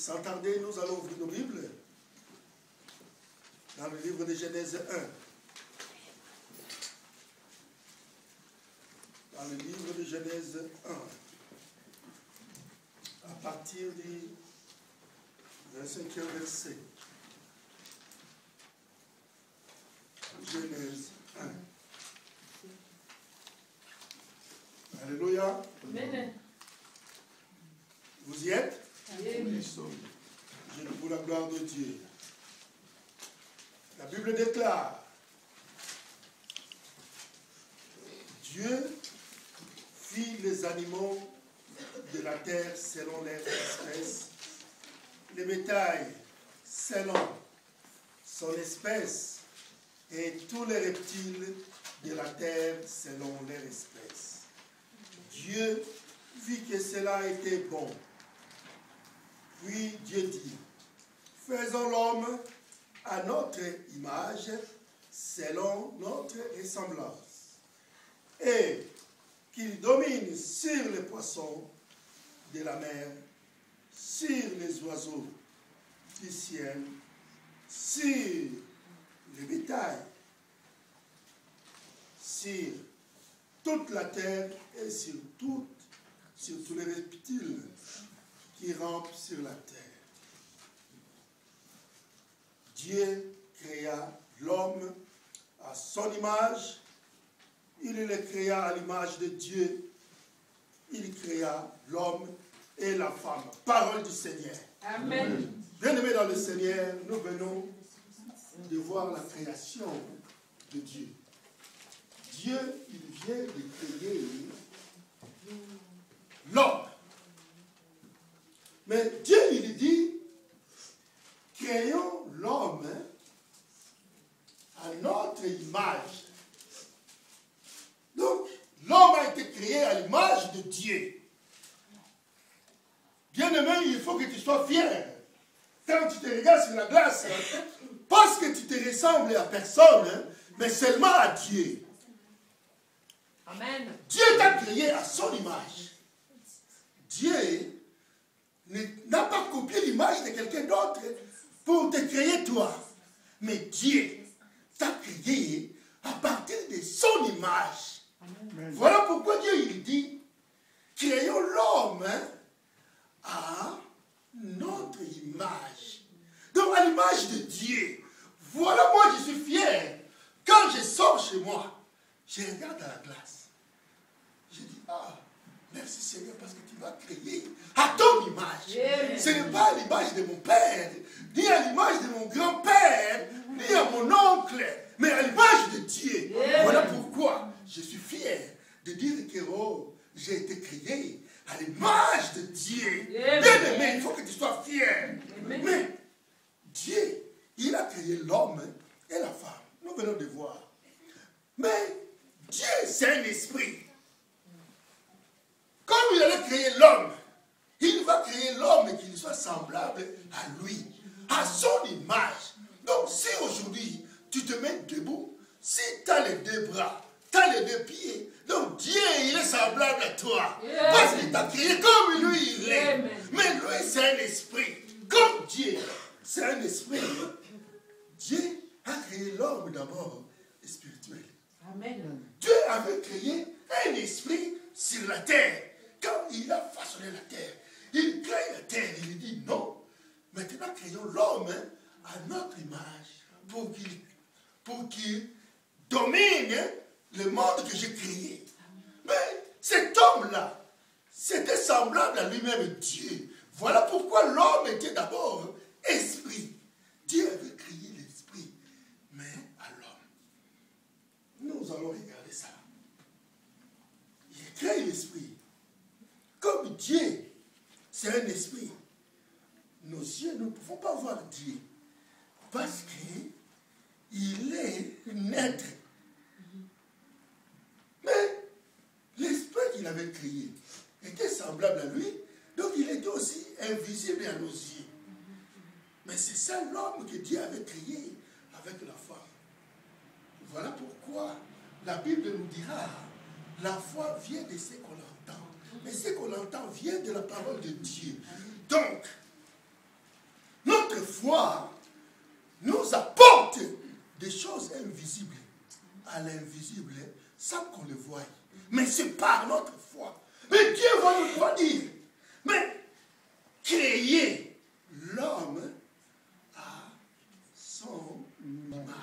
Sans tarder, nous allons ouvrir nos Bibles dans le livre de Genèse 1. Dans le livre de Genèse 1, à partir du 25e verset. Genèse 1. Dieu fit les animaux de la terre selon leur espèce, le bétail selon son espèce, et tous les reptiles de la terre selon leur espèce. Dieu vit que cela était bon. Puis Dieu dit, faisons l'homme à notre image, selon notre ressemblance, et qu'il domine sur les poissons de la mer, sur les oiseaux du ciel, sur le bétail, sur toute la terre et sur tous les reptiles qui rampent sur la terre. Dieu créa l'homme à son image, il le créa à l'image de Dieu, il créa l'homme et la femme. Parole du Seigneur. Amen. Bien-aimés dans le Seigneur, nous venons de voir la création de Dieu. Dieu, il vient de créer l'homme. Mais Dieu, il dit, créons l'homme à notre image. Donc, l'homme a été créé à l'image de Dieu. Bien-aimé, il faut que tu sois fier. Quand tu te regardes sur la glace, parce que tu te ressembles à personne, mais seulement à Dieu. Amen. Dieu t'a créé à son image. Dieu n'a pas copié l'image de quelqu'un d'autre pour te créer toi. Mais Dieu t'a créé à partir de son image. Amen. Voilà pourquoi Dieu il dit, créons l'homme à notre image. Donc à l'image de Dieu. Voilà, moi je suis fier. Quand je sors chez moi, je regarde à la glace. Je dis, ah, merci Seigneur parce que tu m'as créé à ton image. Yeah. Ce n'est pas à l'image de mon père, ni à l'image de mon grand-père, ni à mon oncle, mais à l'image de Dieu. Yeah. Voilà pourquoi je suis fier de dire que oh, j'ai été créé à l'image de Dieu. Yeah. Bien aimé, il faut que tu sois fier. Amen. Mais Dieu, il a créé l'homme et la femme. Nous venons de voir. Mais Dieu, c'est un esprit. Comme il allait créer l'homme, il va créer l'homme et qu'il soit semblable à lui, à son image. Donc si aujourd'hui, tu te mets debout, si tu as les deux bras, tu as les deux pieds, donc Dieu, il est semblable à toi. Yeah. Parce qu'il t'a créé comme lui, il est. Amen. Mais lui, c'est un esprit. Comme Dieu, c'est un esprit. Dieu a créé l'homme d'abord spirituel. Amen. Dieu avait créé un esprit sur la terre. Quand il a façonné la terre, il crée la terre, il dit non, maintenant créons l'homme à notre image pour qu'il domine le monde que j'ai créé. Mais cet homme-là, c'était semblable à lui-même Dieu. Voilà pourquoi l'homme était d'abord esprit. Dieu avait créé l'esprit, mais à l'homme. Nous allons regarder ça. Il crée l'esprit. Comme Dieu, c'est un esprit, nos yeux, nous ne pouvons pas voir Dieu. Parce qu'il est un être. Mais l'esprit qu'il avait créé était semblable à lui, donc il était aussi invisible à nos yeux. Mais c'est ça l'homme que Dieu avait créé avec la femme. Voilà pourquoi la Bible nous dira, la foi vient de ce qu'on entend. Mais ce qu'on entend vient de la parole de Dieu. Donc, notre foi nous apporte des choses invisibles à l'invisible sans qu'on le voie. Mais c'est par notre foi. Mais Dieu va nous dire, mais créer l'homme à son image.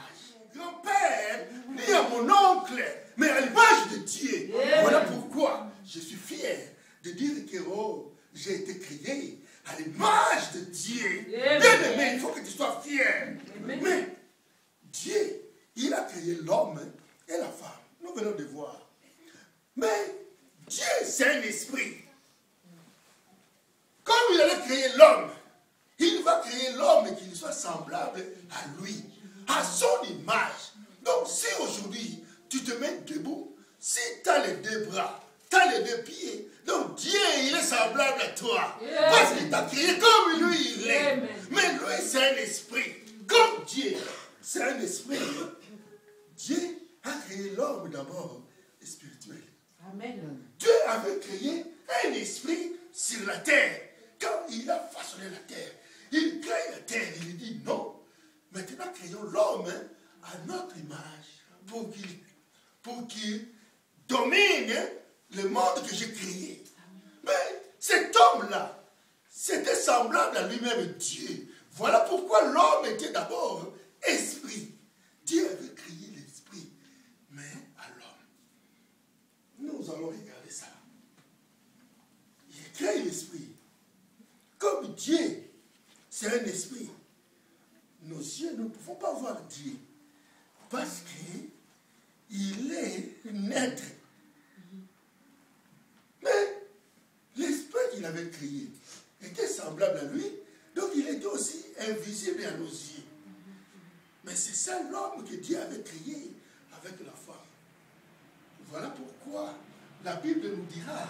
Grand-père, ni à mon oncle, mais à l'image de Dieu. Yeah. Voilà pourquoi je suis fier de dire que oh, j'ai été créé à l'image de Dieu. Yeah. Bien aimé, il faut que tu sois fier. Amen. Mais Dieu, il a créé l'homme et la femme. Nous venons de voir. Mais Dieu, c'est un esprit. Comme il allait créer l'homme, il va créer l'homme et qu'il soit semblable à lui, à son image. Donc si aujourd'hui, tu te mets debout, si tu as les deux bras, tu as les deux pieds, donc Dieu, il est semblable à toi. Parce qu'il t'a créé comme lui, il est. Mais lui, c'est un esprit. Comme Dieu, c'est un esprit. Dieu a créé l'homme d'abord spirituel. Amen. Dieu avait créé un esprit sur la terre. Quand il a façonné la terre, il crée la terre, il dit non. Maintenant, créons l'homme à notre image pour qu'il domine le monde que j'ai créé. Mais cet homme-là, c'était semblable à lui-même Dieu. Voilà pourquoi l'homme était d'abord esprit. Dieu avait créé l'esprit, mais à l'homme. Nous allons regarder ça. Il crée l'esprit. Comme Dieu, c'est un esprit. Nos yeux, nous ne pouvons pas voir Dieu. Parce qu'il est naître. Mais l'esprit qu'il avait créé était semblable à lui. Donc il était aussi invisible à nos yeux. Mais c'est ça l'homme que Dieu avait créé avec la femme. Voilà pourquoi la Bible nous dira,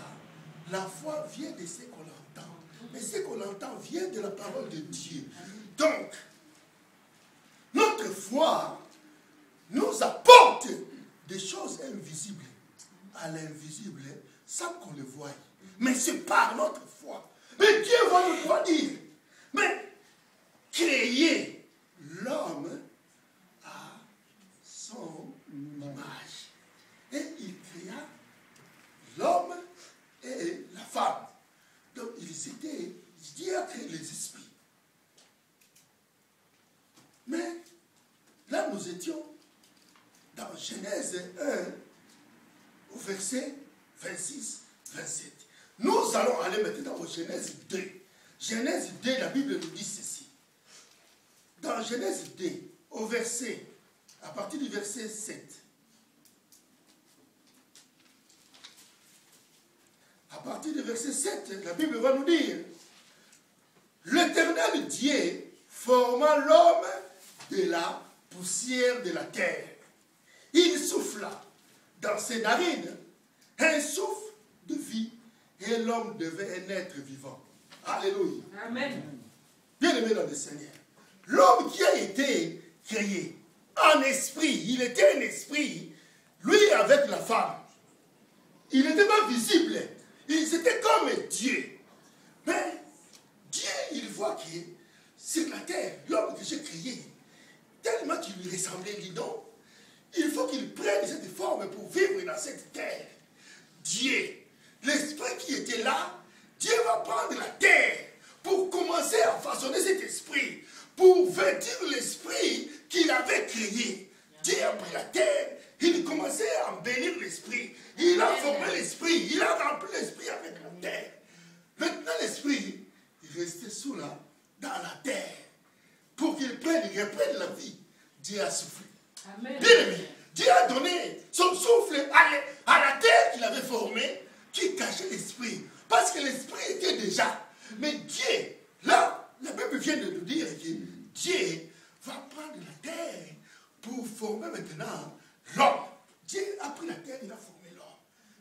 la foi vient de ce qu'on entend. Mais ce qu'on entend vient de la parole de Dieu. Donc, notre foi nous apporte des choses invisibles à l'invisible sans qu'on le voie. Mais c'est par notre foi. Mais Dieu va nous dire, mais créer l'homme à son image. Et il créa l'homme et la femme. Donc Dieu a créé les esprits. Mais là nous étions dans Genèse 1 au verset 26-27. Nous allons aller maintenant au Genèse 2. Genèse 2, la Bible nous dit ceci. Dans Genèse 2, au verset, à partir du verset 7. À partir du verset 7, la Bible va nous dire, l'Éternel Dieu forma l'homme de la poussière de la terre. Il souffla dans ses narines un souffle de vie et l'homme devait un être vivant. Alléluia. Amen. Bien aimé dans le Seigneur. L'homme qui a été créé en esprit, il était un esprit, lui avec la femme. Il n'était pas visible. Ils étaient comme Dieu. Mais Dieu, il voit que sur la terre, l'homme que j'ai créé, tellement qu'il lui ressemblait, il dit non, il faut qu'il prenne cette forme pour vivre dans cette terre. Dieu, l'esprit qui était là, Dieu va prendre la terre pour commencer à façonner cet esprit, pour vêtir l'esprit qu'il avait créé. Dieu a pris la terre, il commençait à embellir l'esprit. Il a formé l'esprit, il a rempli l'esprit avec la terre. Maintenant l'esprit, il restait dans la terre, pour qu'il reprenne la vie. Dieu a soufflé. Amen. Bien aimé, Dieu a donné son souffle à la terre qu'il avait formée, qui cachait l'esprit. Parce que l'esprit était déjà. Mais Dieu, là, la Bible vient de nous dire que Dieu va prendre la terre pour former maintenant l'homme. Dieu a pris la terre, il a formé l'homme.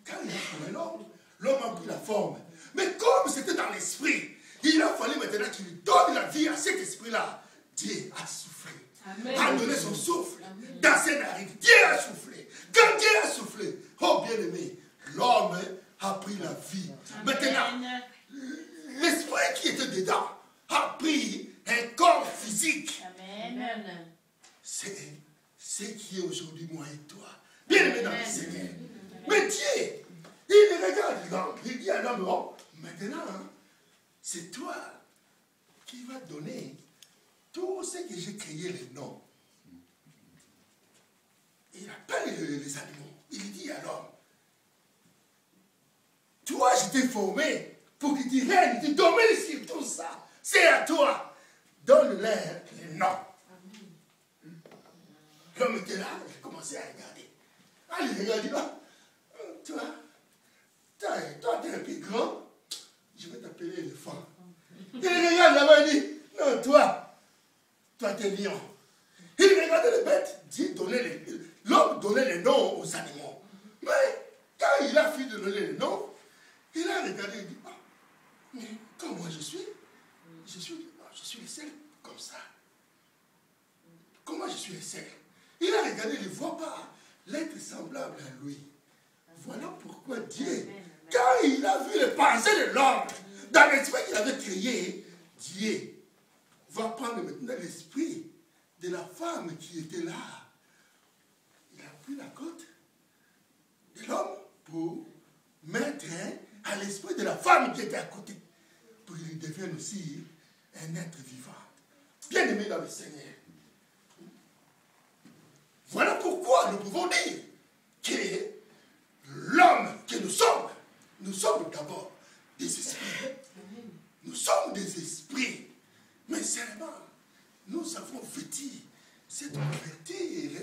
Quand il a formé l'homme, l'homme a pris la forme. Mais comme c'était dans l'esprit, il a fallu maintenant qu'il donne la vie à cet esprit-là. Dieu a soufflé. Amen. A donné son souffle. Amen. Dans ses narines. Dieu a soufflé. Quand Dieu a soufflé, oh bien-aimé, l'homme a pris la vie. Amen. Maintenant, l'esprit qui était dedans a pris un corps physique. Amen. C'est ce qui est aujourd'hui moi et toi. Bien-aimé dans le Seigneur. Mais Dieu, il regarde l'homme. Il dit à l'homme, oh, maintenant, c'est toi qui vas donner tout ce que j'ai créé les noms. Il appelle les animaux. Il dit à l'homme, toi, je t'ai formé pour que tu règnes, tu domines sur tout ça. C'est à toi. Donne-leur les noms. L'homme était là, il commençait à regarder. Ah, il regardait, toi, lions. Il regardait les bêtes, l'homme donnait les noms aux animaux. Mais quand il a fini de donner les noms, il a regardé et dit, ah, mais comme moi je suis le seul comme ça. Comment je suis le seul? Il a regardé, il ne voit pas l'être semblable à lui. Voilà pourquoi Dieu, quand il a vu les pensées de l'homme, dans l'esprit qu'il avait créé, Dieu va prendre maintenant l'esprit de la femme qui était là. Il a pris la côte de l'homme pour mettre à l'esprit de la femme qui était à côté, pour qu'il devienne aussi un être vivant. Bien aimé dans le Seigneur. Voilà pourquoi nous pouvons dire que l'homme que nous sommes d'abord des esprits. Nous sommes des esprits. Mais seulement, nous avons vêtu cette couverture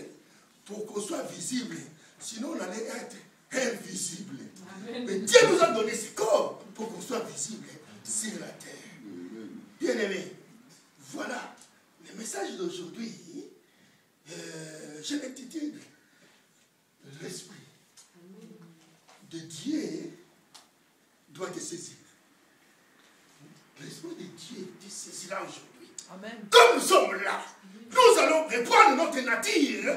pour qu'on soit visible. Sinon, on allait être invisible. Mais Dieu nous a donné ce corps pour qu'on soit visible sur la terre. Bien-aimés, voilà le message d'aujourd'hui. Je l'intitule l'esprit de Dieu doit te saisir. L'esprit de Dieu te saisira aujourd'hui. Amen. Comme nous sommes là, nous allons reprendre notre nature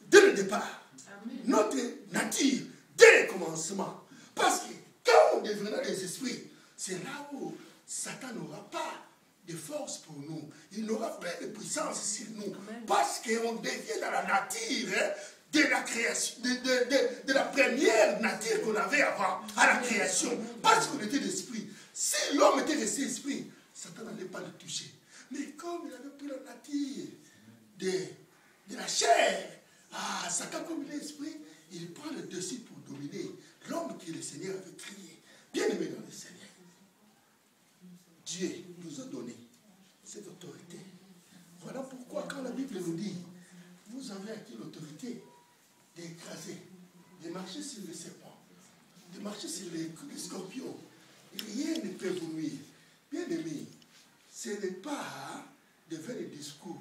dès le départ. Amen. Notre nature dès le commencement. Parce que quand on deviendra des esprits, c'est là où Satan n'aura pas de force pour nous. Il n'aura pas de puissance sur nous. Amen. Parce qu'on devient dans la nature de la création, de la première nature qu'on avait avant, à la création. Parce qu'on était l'esprit. Si l'homme était resté esprit, Satan n'allait pas le toucher. Mais comme il avait pris la nature de la chair, Satan, comme il est esprit, il prend le dessus pour dominer l'homme que le Seigneur avait créé. Bien aimé dans le Seigneur. Dieu nous a donné cette autorité. Voilà pourquoi quand la Bible nous dit, vous avez acquis l'autorité d'écraser, de marcher sur les serpents, de marcher sur les scorpions. Rien ne peut vous nuire. Bien aimé, ce n'est pas de faire des discours.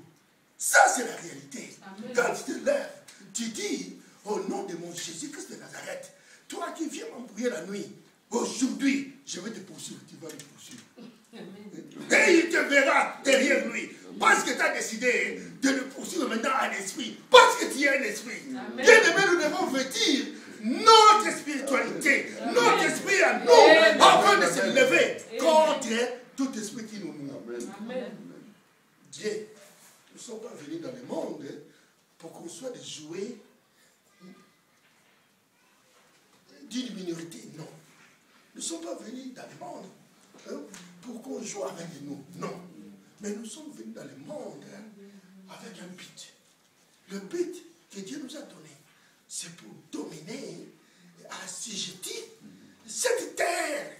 Ça, c'est la réalité. Amen. Quand tu te lèves, tu dis, au nom de mon Jésus-Christ de Nazareth, toi qui viens m'embrouiller la nuit, aujourd'hui, je vais te poursuivre, tu vas me poursuivre. Amen. Et il te verra derrière lui. Parce que tu as décidé de le poursuivre maintenant à l'esprit. Parce que tu es un esprit. Bien aimé, nous devons vêtir notre spiritualité, notre esprit à nous, afin de se lever contre tout esprit qui nous nourrit. Dieu, nous ne sommes pas venus dans le monde pour qu'on soit des jouets d'une minorité. Non. Nous ne sommes pas venus dans le monde pour qu'on joue avec nous. Non. Mais nous sommes venus dans le monde avec un but. Le but que Dieu nous a donné, c'est pour dominer, assujettir cette terre.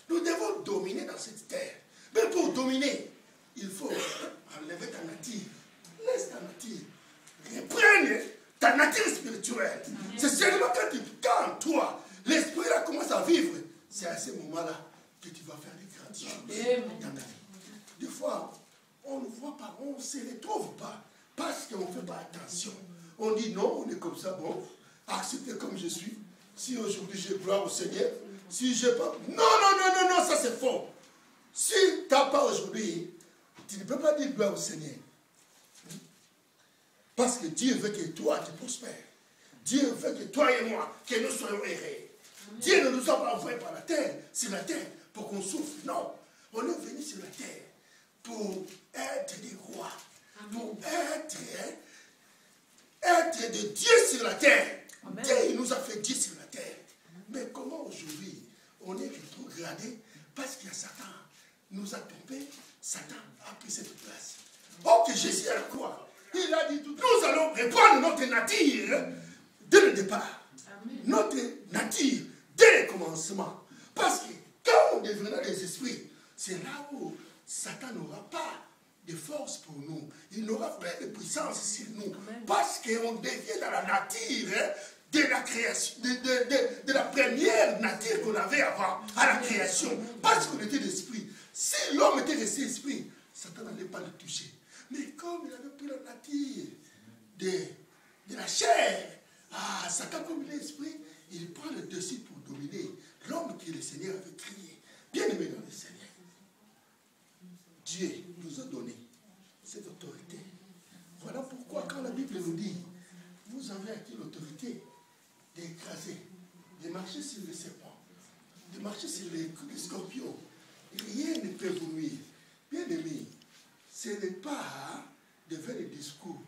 Nous devons dominer dans cette terre. Mais pour dominer, il faut enlever ta nature. Laisse ta nature. Reprenne ta nature spirituelle. C'est seulement quand toi, l'esprit là commence à vivre, c'est à ce moment-là que tu vas faire des grandes choses dans ta vie. Des fois, on ne voit pas, on ne se retrouve pas, parce qu'on ne fait pas attention. On dit non, on est comme ça, bon, acceptez comme je suis. Si aujourd'hui j'ai gloire au Seigneur, si j'ai pas... Non, ça c'est faux. Si tu n'as pas aujourd'hui, tu ne peux pas dire gloire au Seigneur. Parce que Dieu veut que toi tu prospères. Dieu veut que toi et moi, que nous soyons heureux. Dieu ne nous a pas envoyés par la terre, sur la terre, pour qu'on souffre. Non, on est venu sur la terre pour être des rois, pour être de Dieu sur la terre. Amen. Dieu il nous a fait Dieu sur la terre. Mais comment aujourd'hui on est rétrogradé parce qu'il y a Satan nous a tombé, Satan a pris cette place. Oh que Jésus a la croix, il a dit tout. Nous allons reprendre notre nature dès le départ. Amen. Notre nature dès le commencement. Parce que quand on deviendra des esprits, c'est là où Satan n'aura pas de force pour nous. Il n'aura pas de puissance sur nous. Amen. Parce qu'on devient dans la nature de la création, de la première nature qu'on avait avant, à la création. Parce qu'on était l'esprit. Si l'homme était resté esprit, Satan n'allait pas le toucher. Mais comme il avait pris la nature de la chair, Satan, comme il est esprit, il prend le dessus pour dominer l'homme que le Seigneur avait créé. Bien aimé dans le Seigneur, Dieu nous a donné cette autorité. Voilà pourquoi quand la Bible nous dit, vous avez acquis l'autorité d'écraser, de marcher sur les serpents, de marcher sur les scorpions. Rien ne peut vous nuire. Bien aimé, ce n'est pas de faire des discours.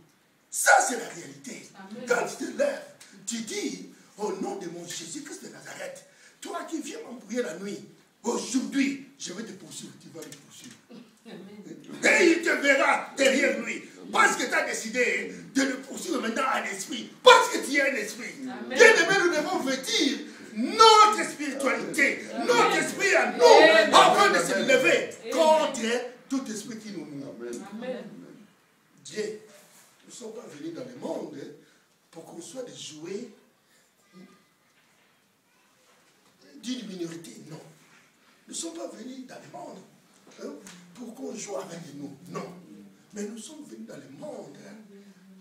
Ça, c'est la réalité. Amen. Quand tu te lèves, tu dis, au nom de mon Jésus-Christ de Nazareth, toi qui viens m'embrouiller la nuit, aujourd'hui, je vais te poursuivre. Tu vas le poursuivre. Amen. Et il te verra derrière lui. Parce que tu as décidé de le poursuivre maintenant en esprit. Parce que tu es un esprit. Bien aimé, nous devons vêtir notre spiritualité, notre esprit à nous, afin de se lever contre tout esprit qui nous nuit. Dieu, nous ne sommes pas venus dans le monde pour qu'on soit des jouets d'une minorité. Non. Nous ne sommes pas venus dans le monde pour qu'on joue avec nous. Non. Mais nous sommes venus dans le monde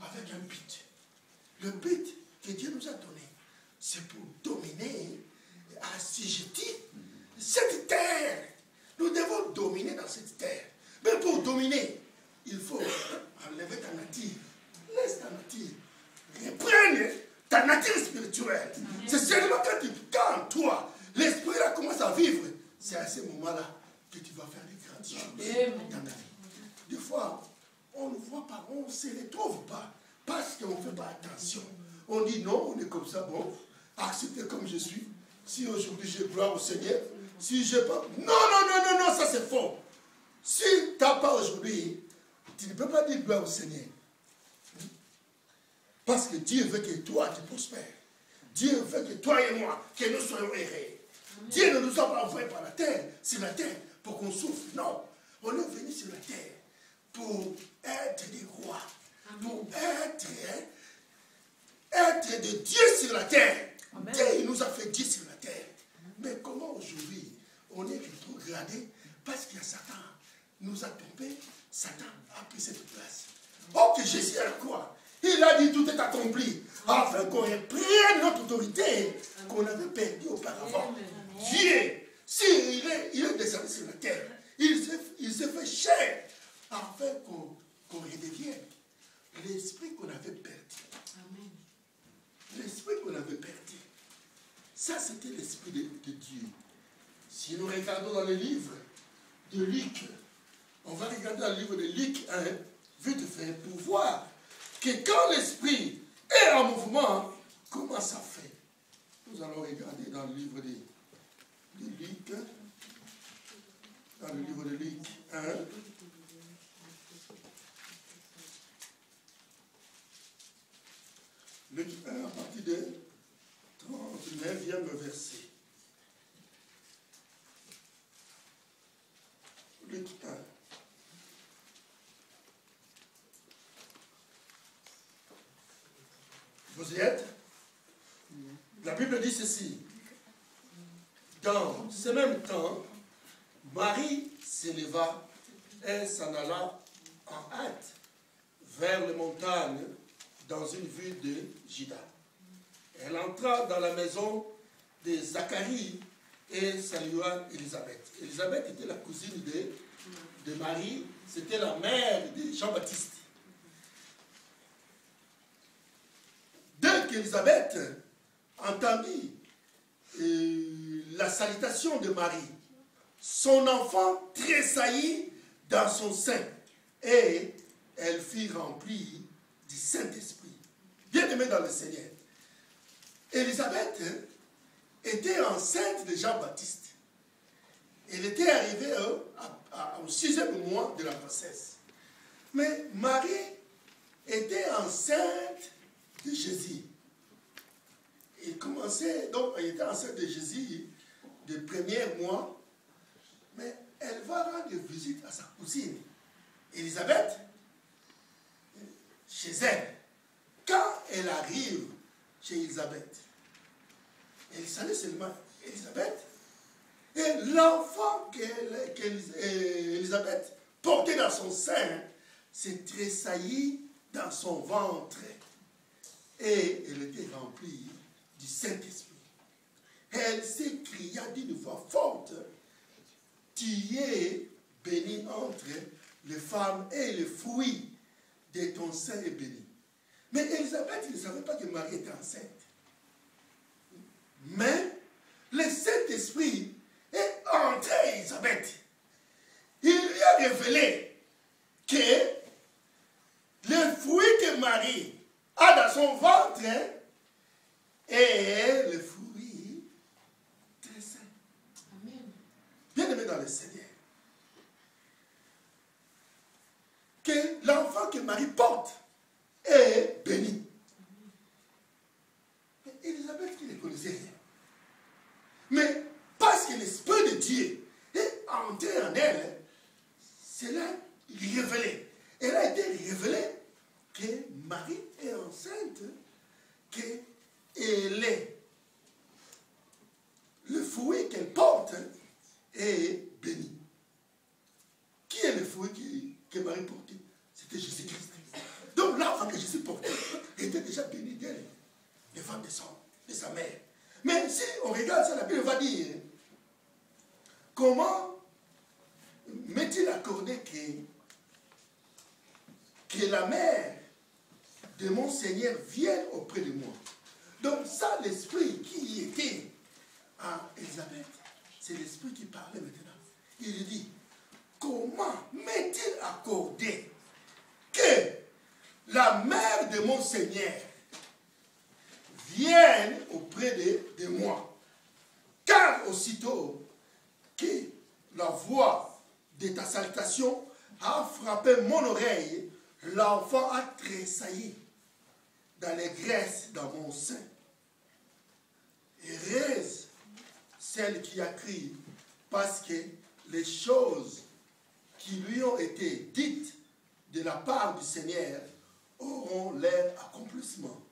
avec un but. Le but que Dieu nous a donné, c'est pour dominer, assujettir cette terre. Nous devons dominer dans cette terre. Mais pour dominer, il faut enlever ta nature. Laisse ta nature. Reprenne ta nature spirituelle. C'est seulement quand toi, l'esprit là commence à vivre, c'est à ce moment-là que tu vas faire des grandes choses dans ta vie. Des fois, on ne voit pas, on ne se retrouve pas, parce qu'on ne fait pas attention. On dit non, on est comme ça, bon, acceptez comme je suis. Si aujourd'hui j'ai gloire au Seigneur, si j'ai pas... Non, ça c'est faux. Si tu n'as pas aujourd'hui, tu ne peux pas dire gloire au Seigneur. Parce que Dieu veut que toi tu prospères. Dieu veut que toi et moi, que nous soyons heureux. Dieu ne nous a pas envoyés par la terre, sur la terre, pour qu'on souffre. Non, on est venu sur la terre pour être des rois, pour être de Dieu sur la terre. Amen. Dieu il nous a fait Dieu sur la terre. Mais comment aujourd'hui on est rétrogradé parce qu'il y a Satan nous a tombé, Satan a pris cette place. Oh que Jésus a quoi? Il a dit tout est accompli afin qu'on reprenne notre autorité qu'on avait perdue auparavant. Amen. Dieu, s'il est descendu sur la terre, il s'est fait chair afin qu'on redevienne l'esprit qu'on avait perdu. Amen. L'esprit qu'on avait perdu. Ça, c'était l'esprit de Dieu. Si nous regardons dans le livre de Luc, on va regarder dans le livre de Luc 1, vite fait, pour voir que quand l'esprit est en mouvement, comment ça fait? Nous allons regarder dans le livre de Luc, dans le livre de Luc 1. Luc 1 à partir de 39e verset. Luc 1. Vous y êtes? La Bible dit ceci. Dans ce même temps, Marie s'éleva et s'en alla en hâte vers les montagnes dans une ville de Juda. Elle entra dans la maison de Zacharie et salua Élisabeth. Élisabeth était la cousine de Marie, c'était la mère de Jean-Baptiste. Dès qu'Élisabeth entendit la salutation de Marie, son enfant tressaillit dans son sein et elle fut remplie du Saint-Esprit. Bien-aimée dans le Seigneur, Élisabeth était enceinte de Jean-Baptiste. Elle était arrivée au 6e mois de la grossesse. Mais Marie était enceinte de Jésus. Elle était enceinte de Jésus le premier mois, mais elle va rendre visite à sa cousine, Élisabeth, chez elle. Quand elle arrive chez Élisabeth, elle salue seulement Élisabeth, et l'enfant qu'Élisabeth portait dans son sein se tressaillit dans son ventre et elle était remplie du Saint-Esprit. Elle s'écria d'une voix forte, tu es bénie entre les femmes et le fruit de ton sein est béni. Mais Élisabeth ne savait pas que Marie était enceinte. Mais le Saint-Esprit est entré à Élisabeth. Il lui a révélé que le fruit que Marie a dans son ventre est le fruit très saint. Amen. Bien-aimé dans le Seigneur, que l'enfant que Marie porte est béni. Mais Élisabeth qui ne connaissait rien. Mais parce que l'Esprit de Dieu est entré en elle, cela révélé. Elle a été révélée que Marie est enceinte, qu'elle est. Le fruit qu'elle porte est béni. Qui est le fruit que Marie portait? C'était Jésus-Christ. Donc l'enfant que Jésus portait était déjà béni d'elle, devant de sa mère. Mais si on regarde ça, la Bible va dire, comment m'est-il accordé que la mère de mon Seigneur vienne auprès de moi? Donc ça, l'esprit qui était à Élisabeth, c'est l'esprit qui parlait maintenant. Il lui dit, comment m'est-il accordé que la mère de mon Seigneur vienne auprès de moi? Car aussitôt que la voix de ta salutation a frappé mon oreille, l'enfant a tressailli dans les graisses dans mon sein. Heureuse celle qui a crié, parce que les choses qui lui ont été dites de la part du Seigneur auront leur accomplissement.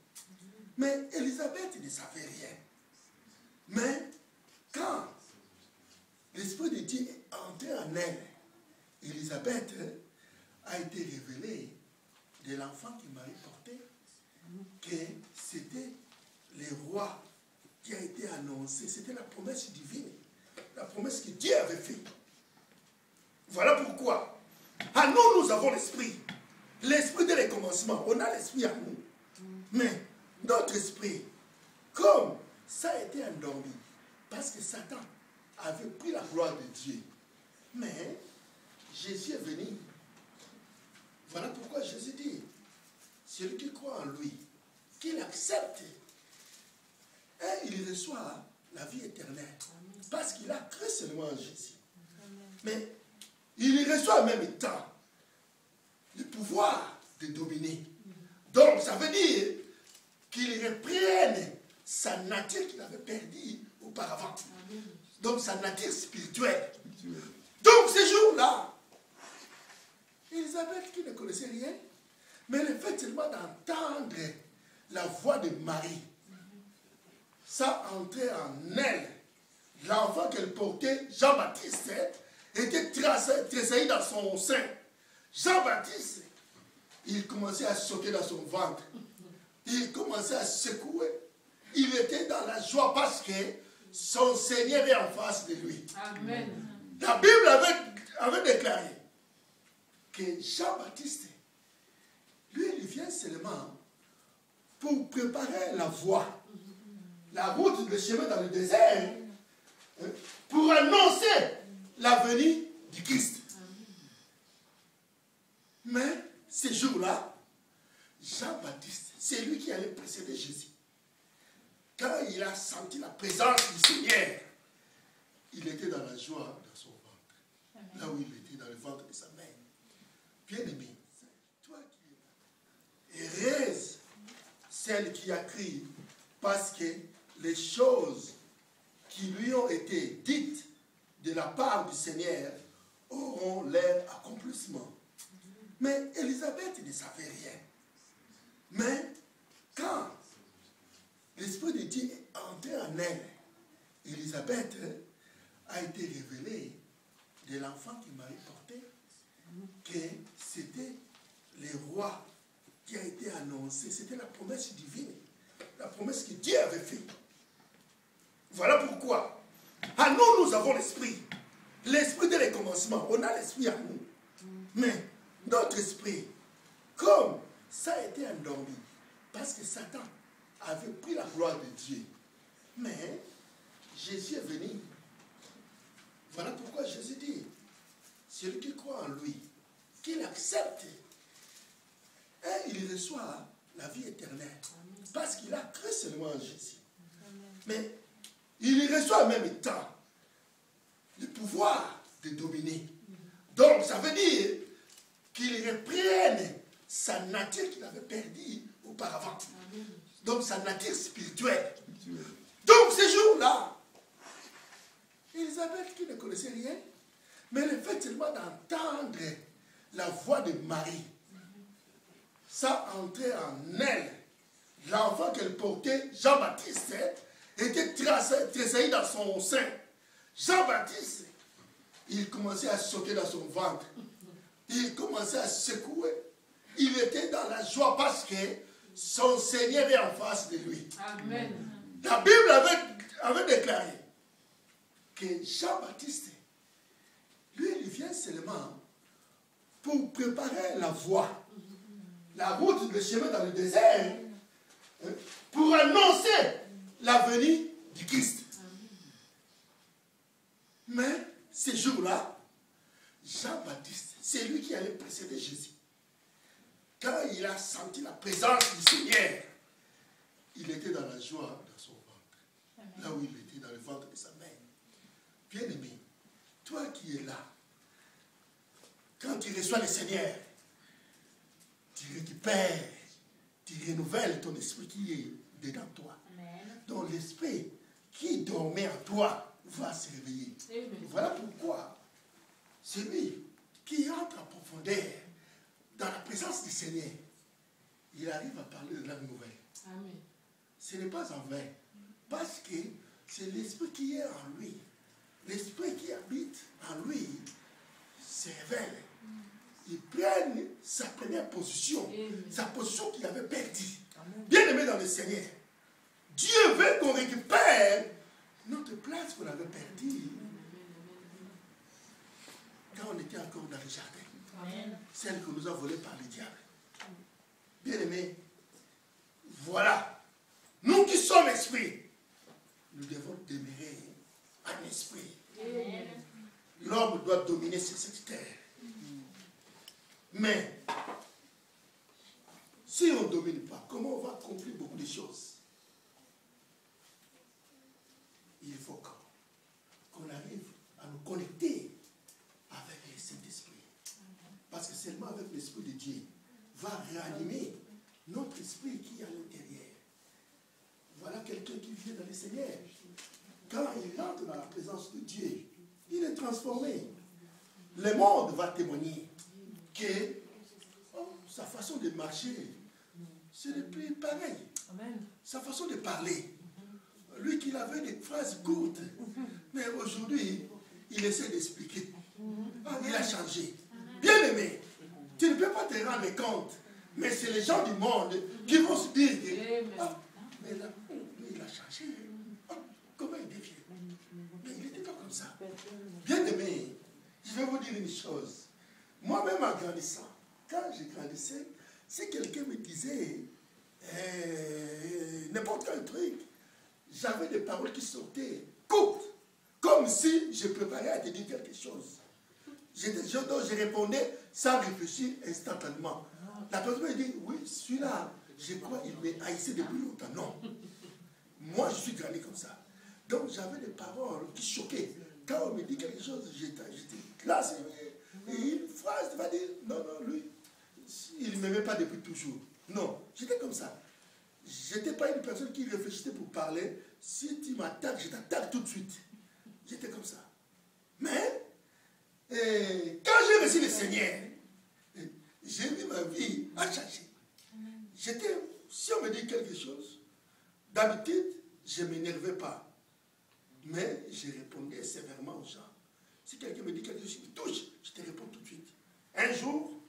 Mais Élisabeth ne savait rien. Mais quand l'Esprit de Dieu est entré en elle, Élisabeth a été révélée de l'enfant que Marie portait, que c'était le roi qui a été annoncé. C'était la promesse divine, la promesse que Dieu avait faite. Voilà pourquoi, à nous, nous avons l'esprit. L'esprit dès le commencement, on a l'esprit à nous. Mais notre esprit, comme ça a été endormi, parce que Satan avait pris la gloire de Dieu. Mais Jésus est venu. Voilà pourquoi Jésus dit, celui qui croit en lui, qu'il accepte, et il reçoit la vie éternelle. Parce qu'il a cru seulement en Jésus. Mais il reçoit en même temps le pouvoir de dominer. Donc ça veut dire qu'il reprenne sa nature qu'il avait perdue auparavant. Donc sa nature spirituelle. Donc ce jour-là, Élisabeth qui ne connaissait rien, mais le fait seulement d'entendre la voix de Marie, ça entrait en elle. L'enfant qu'elle portait, Jean-Baptiste, était tressailli dans son sein. Jean-Baptiste, il commençait à sauter dans son ventre. Il commençait à secouer. Il était dans la joie parce que son Seigneur est en face de lui. Amen. La Bible avait déclaré que Jean-Baptiste, lui, il vient seulement pour préparer la voie, la route, le chemin dans le désert, pour annoncer la venue du Christ. Mais ce jour-là, Jean-Baptiste, c'est lui qui allait précéder Jésus. Quand il a senti la présence du Seigneur, il était dans la joie dans son ventre. Là où il était, dans le ventre de sa mère. Bien-aimé, toi qui es là, heureuse celle qui a crié, parce que les choses qui lui ont été dites de la part du Seigneur auront leur accomplissement. Mais Élisabeth ne savait rien. Mais quand l'Esprit de Dieu est entré en elle, Élisabeth a été révélée de l'enfant que Marie portait, que c'était le roi qui a été annoncé, c'était la promesse divine, la promesse que Dieu avait faite. Voilà pourquoi, à nous, nous avons l'esprit de recommencement. On a l'esprit à nous. Mais notre esprit, comme ça a été endormi, parce que Satan avait pris la gloire de Dieu. Mais Jésus est venu. Voilà pourquoi Jésus dit, celui qui croit en lui, qu'il accepte, et il reçoit la vie éternelle. Parce qu'il a cru seulement en Jésus. Mais il reçoit en même temps le pouvoir de dominer. Donc ça veut dire qu'il reprenne sa nature qu'il avait perdue auparavant. Donc sa nature spirituelle. Donc ces jours-là, Élisabeth qui ne connaissait rien, mais le fait seulement d'entendre la voix de Marie, ça entrait en elle. L'enfant qu'elle portait, Jean-Baptiste, était tressailli dans son sein. Jean-Baptiste, il commençait à sauter dans son ventre. Il commençait à secouer. Il était dans la joie parce que son Seigneur est en face de lui. Amen. La Bible avait déclaré que Jean-Baptiste, lui, il vient seulement pour préparer la voie, la route, le chemin dans le désert, pour annoncer la venue du Christ. Mais ces jours-là, Jean-Baptiste, c'est lui qui allait précéder Jésus. Quand il a senti la présence du Seigneur, il était dans la joie dans son ventre. Là où il était, dans le ventre de sa mère. Bien-aimé, toi qui es là, quand tu reçois le Seigneur, tu récupères, tu renouvelles ton esprit qui est dedans toi. Donc l'esprit qui dormait en toi va se réveiller. Et voilà pourquoi celui qui entre en profondeur dans la présence du Seigneur, il arrive à parler de la nouvelle. Amen. Ce n'est pas en vain. Parce que c'est l'esprit qui est en lui. L'esprit qui habite en lui se révèle. Il prend sa première position, sa position qu'il avait perdue. Bien aimé dans le Seigneur, Dieu veut qu'on récupère notre place qu'on avait perdue quand on était encore dans le jardin. Celle que nous a volée par le diable. Bien aimé, voilà. Nous qui sommes esprits, nous devons demeurer en esprit. L'homme doit dominer cette terre. Mais, si on ne domine pas, comment on va accomplir beaucoup de choses? Il faut qu'on arrive à nous connecter avec le Saint-Esprit. Parce que seulement avec l'Esprit de Dieu va réanimer notre esprit qui est à l'intérieur. Voilà quelqu'un qui vient dans le Seigneur. Quand il entre dans la présence de Dieu, il est transformé. Le monde va témoigner que sa façon de marcher, ce n'est plus pareil. Amen. Sa façon de parler. Lui qui avait des phrases courtes, mais aujourd'hui, il essaie d'expliquer. Ah, il a changé. Bien aimé, tu ne peux pas te rendre compte, mais c'est les gens du monde qui vont se dire que, ah, mais là, il a changé. Ah, comment il devient? Mais il n'était pas comme ça. Bien aimé, je vais vous dire une chose. Moi-même en grandissant, quand je grandissais, si quelqu'un me disait n'importe quel truc, j'avais des paroles qui sortaient courtes, comme si je préparais à te dire quelque chose. Je répondais sans réfléchir instantanément. La personne me dit, oui, celui-là, je crois qu'il m'a haïssé depuis longtemps. Non. Moi, je suis grandi comme ça. Donc, j'avais des paroles qui choquaient. Quand on me dit quelque chose, j'étais classe. Et une phrase, tu vas dire, non, non, lui, il ne m'aimait pas depuis toujours. Non, j'étais comme ça. Je n'étais pas une personne qui réfléchissait pour parler. Si tu m'attaques, je t'attaque tout de suite. J'étais comme ça. Mais, quand j'ai reçu le Seigneur, j'ai vu ma vie a changé. Si on me dit quelque chose, d'habitude, je ne m'énervais pas. Mais je répondais sévèrement aux gens. Si quelqu'un me dit quelque chose qui me touche, je te réponds tout de suite. Un jour,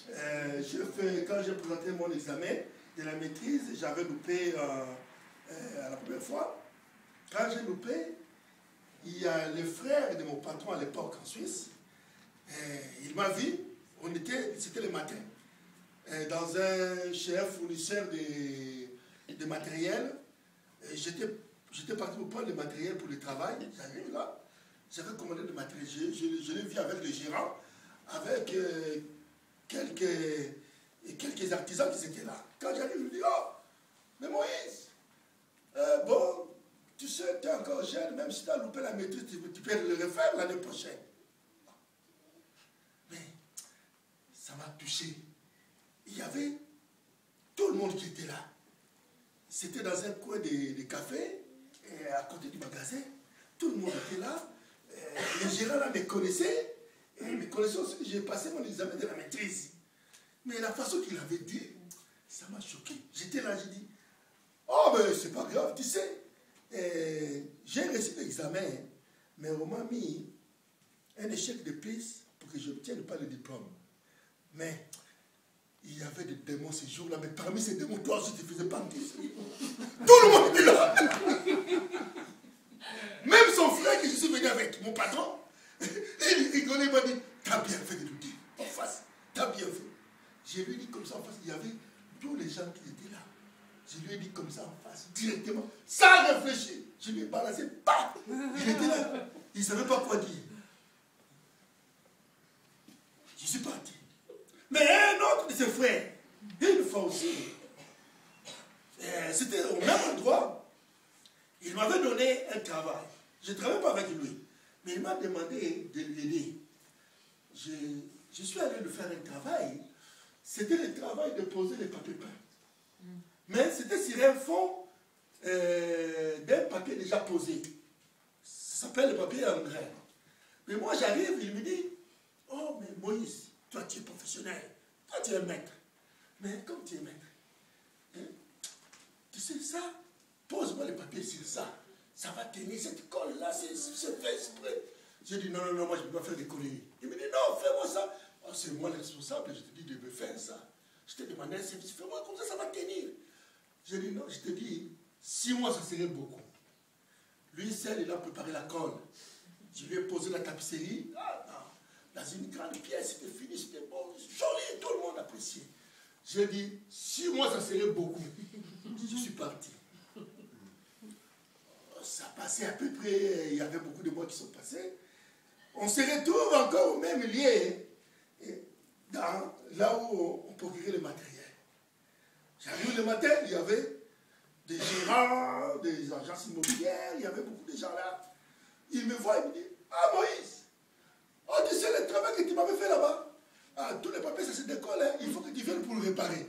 Quand j'ai présenté mon examen de la maîtrise, j'avais loupé à la première fois. Quand j'ai loupé, il y a le frère de mon patron à l'époque en Suisse. Il m'a vu, c'était le matin, chez un fournisseur de matériel. J'étais parti pour prendre le matériel pour le travail. J'arrive là, j'avais commandé le matériel. Je l'ai vu avec le gérant, avec quelques artisans qui étaient là. Quand j'arrive, je me dis, oh, mais Moïse, bon, tu sais, tu es encore jeune, même si tu as loupé la maîtrise, tu peux le refaire l'année prochaine. Mais ça m'a touché. Il y avait tout le monde qui était là. C'était dans un coin de café, à côté du magasin. Tout le monde était là. Le gérant là me connaissait. Et il me connaissait aussi que j'ai passé mon examen de la maîtrise. Mais la façon qu'il avait dit, ça m'a choqué. J'étais là, j'ai dit, oh, mais c'est pas grave, tu sais. J'ai réussi l'examen, mais on m'a mis un échec de plus pour que je n'obtienne pas le diplôme. Mais il y avait des démons ces jours-là, mais parmi ces démons, toi aussi, tu faisais partie. Tout le monde était là. Même son frère que je suis venu avec, mon patron, il rigolait, il m'a dit, t'as bien fait de nous dire en face, t'as bien fait. Je lui ai dit comme ça en face, il y avait tous les gens qui étaient là. Je lui ai dit comme ça en face, directement, sans réfléchir. Je lui ai balancé, pas. Il était là, il ne savait pas quoi dire. Je suis parti. Mais un autre de ses frères, une fois aussi, c'était au même endroit, il m'avait donné un travail. Je ne travaillais pas avec lui, mais il m'a demandé de l'aider. Je suis allé lui faire un travail. C'était le travail de poser les papiers peints. Mais c'était sur un fond d'un papier déjà posé. Ça s'appelle le papier en grain. Mais moi j'arrive, il me dit, oh mais Moïse, toi tu es professionnel, toi tu es maître. Mais comme tu es maître, hein, tu sais ça, pose-moi le papier sur ça. Ça va tenir cette colle-là, c'est fait exprès. J'ai dit, non, moi je ne peux pas faire des conneries. Il me dit, non, fais-moi ça. Oh, c'est moi le responsable, je te dis de me faire ça. Je t'ai demandé un service, fais-moi comme ça va tenir. J'ai dit, non, je te dis, 6 mois, ça serait beaucoup. Lui seul, il a préparé la colle. Je lui ai posé la tapisserie. Dans une grande pièce, c'était fini, c'était bon, joli, tout le monde appréciait. J'ai dit, 6 mois, ça serait beaucoup. Je suis parti. Ça passait à peu près, il y avait beaucoup de mois qui sont passés. On se retrouve encore au même lieu, là où on procurait le matériel. J'arrive le matin, il y avait des gérants, des agences immobilières, il y avait beaucoup de gens là. Il me voit, il me dit, ah Moïse, oh tu sais le travail que tu m'avais fait là-bas, tous les papiers ça se décolle, hein, il faut que tu viennes pour le réparer.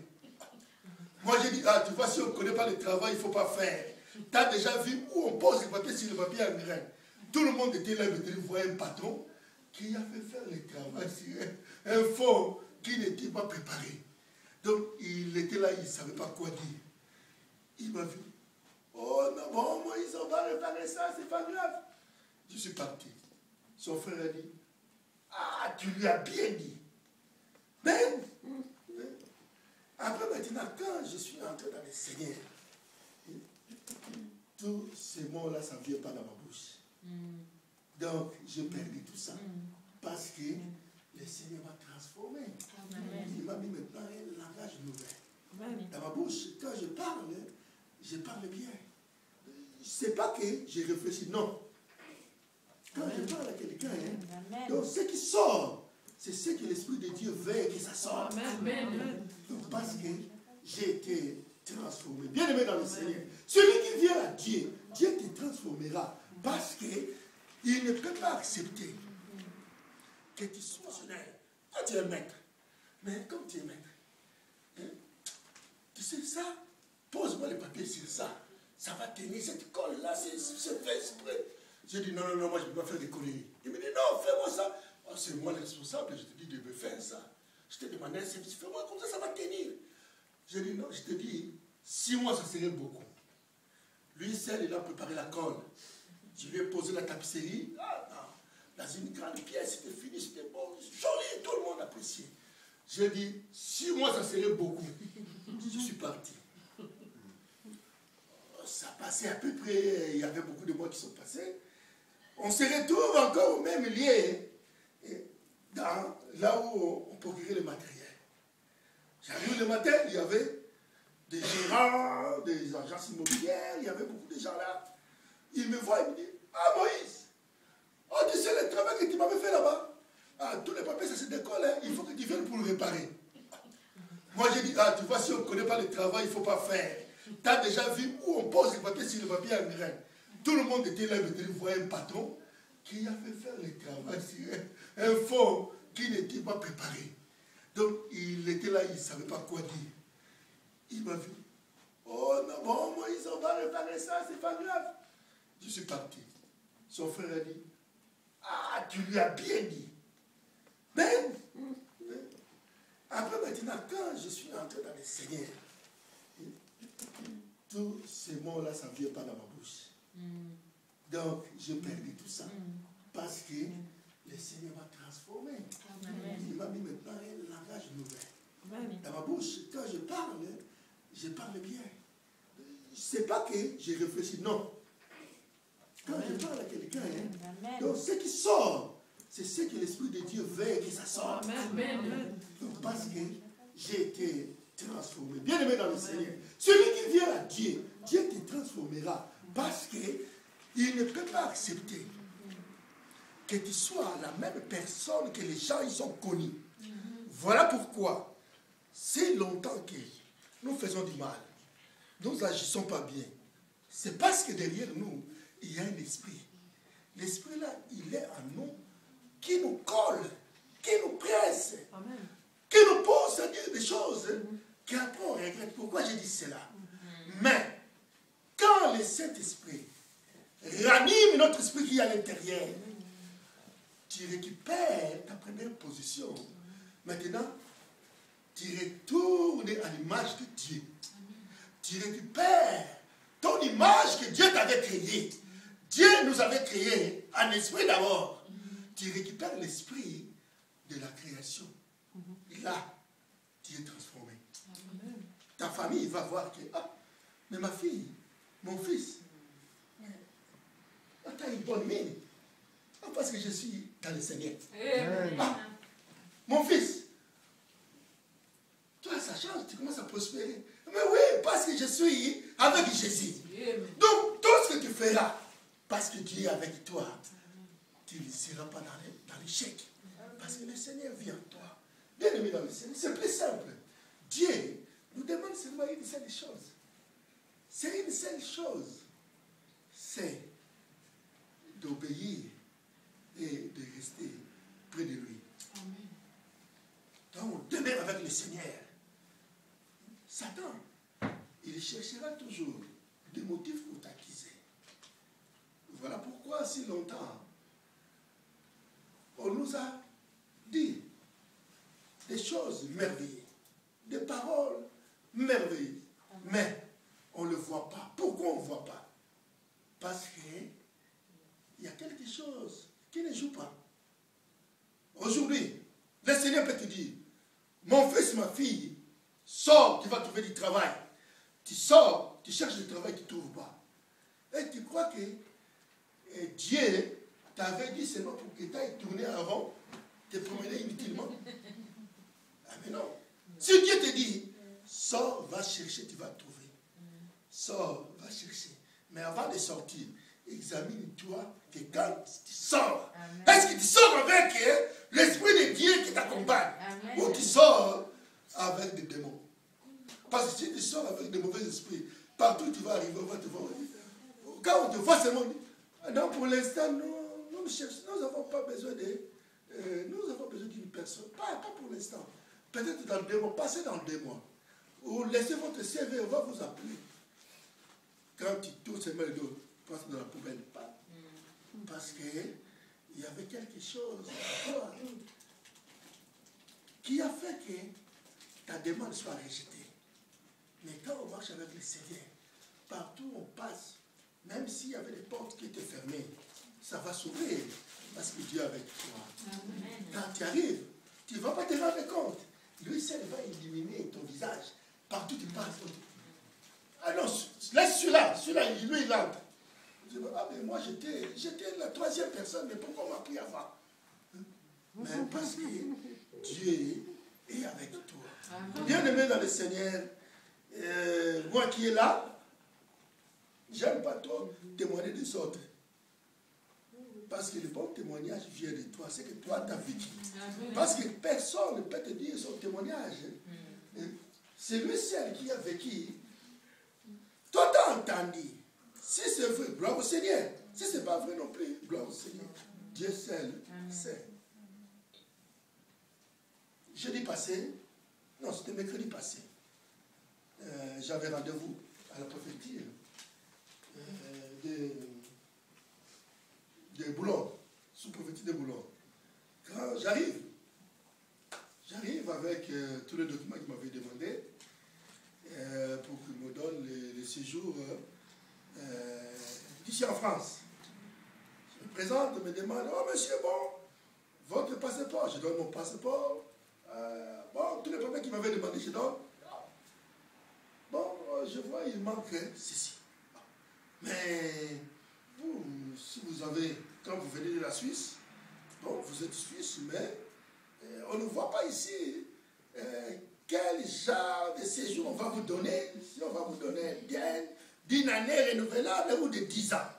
Moi j'ai dit, tu vois si on ne connaît pas le travail, il ne faut pas faire. Tu as déjà vu où on pose les papiers sur le papier en grain. Tout le monde était là, mais il voyait un patron qui a fait faire le travail sur un fond qui n'était pas préparé. Donc il était là, il ne savait pas quoi dire. Il m'a vu. Oh non, bon, Moïse, on va réparer ça, c'est pas grave. Je suis parti. Son frère a dit, tu lui as bien dit. Mais, après maintenant, quand je suis entré dans le Seigneur, tous ces mots-là, ça ne vient pas dans ma bouche. Donc, j'ai perdu tout ça. Parce que le Seigneur m'a transformé. Il m'a mis maintenant un langage nouvel. Dans ma bouche, quand je parle bien. Ce n'est pas que j'ai réfléchi, non. Quand je parle à quelqu'un, donc ce qui sort, c'est ce que l'Esprit de Dieu veut que ça sorte. Donc, parce que j'ai été transformé. Bien aimé dans le Seigneur. Celui qui vient à Dieu, Dieu te transformera. Parce qu'il ne peut pas accepter que tu sois fonctionnaire. Toi, tu es maître. Mais comme tu es maître, tu sais ça, pose-moi les papiers sur ça. Ça va tenir cette colle-là, c'est fait exprès. J'ai dit, non, moi je ne peux pas faire des conneries. Il me dit, non, fais-moi ça. Oh, c'est moi le responsable, je te dis de me faire ça. Je t'ai demandé un service, fais-moi comme ça va tenir. J'ai dit, non, je te dis, 6 mois, ça serait beaucoup. Lui seul, il a préparé la colle. Je lui ai posé la tapisserie. Dans une grande pièce, c'était fini, c'était bon, joli, tout le monde appréciait. J'ai dit, 6 mois, ça serait beaucoup. Je suis parti. Ça passait à peu près, il y avait beaucoup de mois qui sont passés. On se retrouve encore au même lieu, là où on procurait le matériel. J'arrive le matin, il y avait des gérants, des agences immobilières, il y avait beaucoup de gens là. Il me voit, il me dit, ah Moïse, oh tu sais le travail que tu m'avais fait là-bas. Ah, tous les papiers, ça se décolle, hein. Il faut que tu viennes pour le réparer. Moi j'ai dit, ah tu vois, si on ne connaît pas le travail, il ne faut pas faire. Tu as déjà vu où on pose les papiers sur le papier en grain. Tout le monde était là, il voyait un patron qui a fait faire le travail sur un fond qui n'était pas préparé. Donc il était là, il ne savait pas quoi dire. Il m'a vu. Oh non, bon, Moïse, on va réparer ça, c'est pas grave. Je suis parti. Son frère a dit, ah, tu lui as bien dit. Mais après maintenant, quand je suis entré dans le Seigneur, tous ces mots-là, ça ne vient pas dans ma bouche. Donc, j'ai perdu tout ça. Parce que le Seigneur m'a transformé. Il m'a mis maintenant un langage nouvel. Dans ma bouche, quand je parle bien. Ce n'est pas que je réfléchis, non. Quand je parle à quelqu'un, donc ce qui sort, c'est ce que l'Esprit de Dieu veut que ça sorte. Donc, parce que j'ai été transformé. Bien aimé dans le Seigneur. Celui qui vient à Dieu, Dieu te transformera. Parce qu'il ne peut pas accepter que tu sois la même personne que les gens ils ont connus. Voilà pourquoi, si longtemps que nous faisons du mal, nous n'agissons pas bien, c'est parce que derrière nous, il y a un esprit. L'esprit là, il est en nous, qui nous colle, qui nous presse, qui nous pousse à dire des choses qu'après on regrette. Pourquoi j'ai dit cela? Mais, quand le Saint-Esprit ranime notre esprit qui est à l'intérieur, tu récupères ta première position. Maintenant, tu retournes à l'image de Dieu. Tu récupères ton image que Dieu t'avait créée. Dieu nous avait créé en esprit d'abord. Tu récupères l'esprit de la création. Là, tu es transformé. Ta famille va voir que, ah, mais ma fille, mon fils, tu as une bonne mine. Ah, parce que je suis dans le Seigneur. Ah, mon fils, toi, ça change, tu commences à prospérer. Mais oui, parce que je suis avec Jésus. Donc, tout ce que tu feras, parce que Dieu est avec toi, tu ne seras pas dans l'échec. Parce que le Seigneur vit en toi. Bien aimé dans le Seigneur, c'est plus simple. Dieu nous demande seulement une seule chose. C'est une seule chose. C'est d'obéir et de rester près de lui. Donc, on demeure avec le Seigneur. Satan, il cherchera toujours des motifs pour t'accuser. Voilà pourquoi, si longtemps, on nous a dit des choses merveilleuses, des paroles merveilleuses, mais on ne le voit pas. Pourquoi on ne voit pas? Parce qu'il y a quelque chose qui ne joue pas. Aujourd'hui, le Seigneur peut te dire, mon fils, ma fille, sors, tu vas trouver du travail. Tu sors, tu cherches du travail, tu ne trouves pas. Et tu crois que Dieu t'avait dit seulement pour que tu ailles tourner en rond, te promener inutilement. Ah mais non. Si Dieu te dit, sors, va chercher, tu vas trouver. Sors, va chercher. Mais avant de sortir, examine-toi que quand tu sors, est-ce que tu sors avec l'Esprit de Dieu qui t'accompagne? Ou tu sors avec des démons? Parce que si tu sors avec des mauvais esprits, partout tu vas arriver, on va te voir. Quand on te voit seulement, non, pour l'instant, nous n'avons pas besoin d'une personne. Pas pour l'instant. Peut-être dans 2 mois, passez dans 2 mois. Ou laissez votre CV, on va vous appeler. Quand tu tournes seulement le dos, passe dans la poubelle. Pas. Parce qu'il y avait quelque chose qui a fait que ta demande soit rejetée. Mais quand on marche avec le Seigneur, partout où on passe, même s'il y avait des portes qui étaient fermées, ça va s'ouvrir parce que Dieu est avec toi. Amen. Quand tu arrives, tu ne vas pas te rendre compte. lui seul va illuminer ton visage. Partout tu passes. Ah non, laisse celui-là, lui il entre. Ah mais moi j'étais la troisième personne, mais pourquoi on m'a pris avant? Mais parce que Dieu est avec toi. Bien-aimé dans le Seigneur, moi qui est là, j'aime pas trop témoigner des autres. Parce que le bon témoignage vient de toi, c'est que toi tu as vécu. Parce que personne ne peut te dire son témoignage. C'est lui seul qui a vécu. Toi tu as entendu. Si c'est vrai, gloire au Seigneur. Si ce n'est pas vrai non plus, gloire au Seigneur. Dieu seul sait. Jeudi passé, non, c'était mercredi passé, j'avais rendez-vous à la préfecture de Boulogne, sous-préfecture de Boulogne. Quand j'arrive avec tous les documents qu'il m'avait demandé pour qu'il me donne le séjour d'ici en France. Je me présente, me demande, oh monsieur, bon, votre passeport, je donne mon passeport. Bon, tous les papiers qu'il m'avait demandé, je donne. Bon, je vois, il manque ceci. Mais vous, si vous avez, quand vous venez de la Suisse, bon, vous êtes Suisse, mais on ne voit pas ici quel genre de séjour on va vous donner. Si on va vous donner bien d'une année renouvelable ou de 10 ans.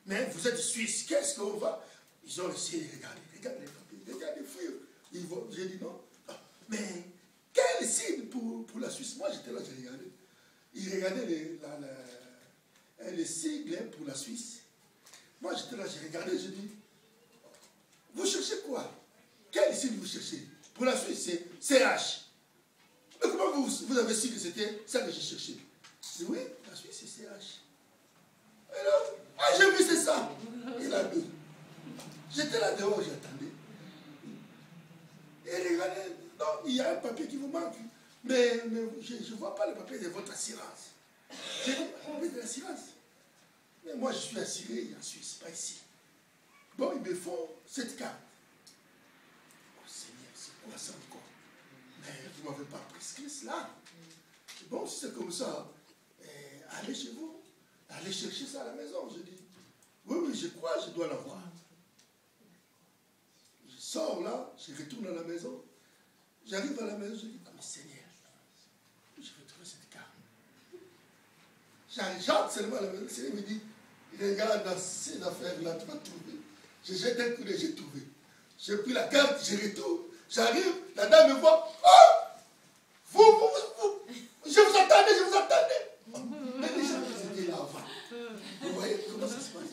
Mais vous êtes Suisse, qu'est-ce qu'on va? Ils ont essayé de regarder les papiers, regardez, fuir. J'ai dit non. Mais quel signe pour la Suisse? Moi j'étais là, j'ai regardé. Ils regardaient les sigles pour la Suisse. Moi j'étais là, j'ai regardé, j'ai dit, vous cherchez quoi? Quel signe vous cherchez? Pour la Suisse, c'est CH. Mais comment vous avez su que c'était ça que j'ai cherché? Je dis oui, la Suisse c'est CH. Alors, j'ai vu c'est ça. Il a vu. J'étais là dehors, j'attendais. Et regardez, non, il y a un papier qui vous manque. Mais je ne vois pas le papier de votre assurance. J'ai dit, le papier de l'assurance. Mais moi, je suis assuré en Suisse, pas ici. Bon, ils me font cette carte. Oh Seigneur, c'est quoi ça encore? Mais vous ne m'avez pas prescrit cela. Bon, si c'est comme ça, allez chez vous. Allez chercher ça à la maison. Je dis, oui, je crois, je dois l'avoir. Je sors là, je retourne à la maison. J'arrive à la maison, je dis, ah mais Seigneur, je vais trouver cette carte. J'arrive seulement à la maison, le Seigneur me dit, regarde dans ces affaires-là, tu vas trouver. Je jette un coup d'œil, j'ai trouvé. J'ai pris la carte, je retourne. J'arrive, la dame me voit, oh, je vous attendais. Mais les gens qui étaient là avant, vous voyez comment ça se passe?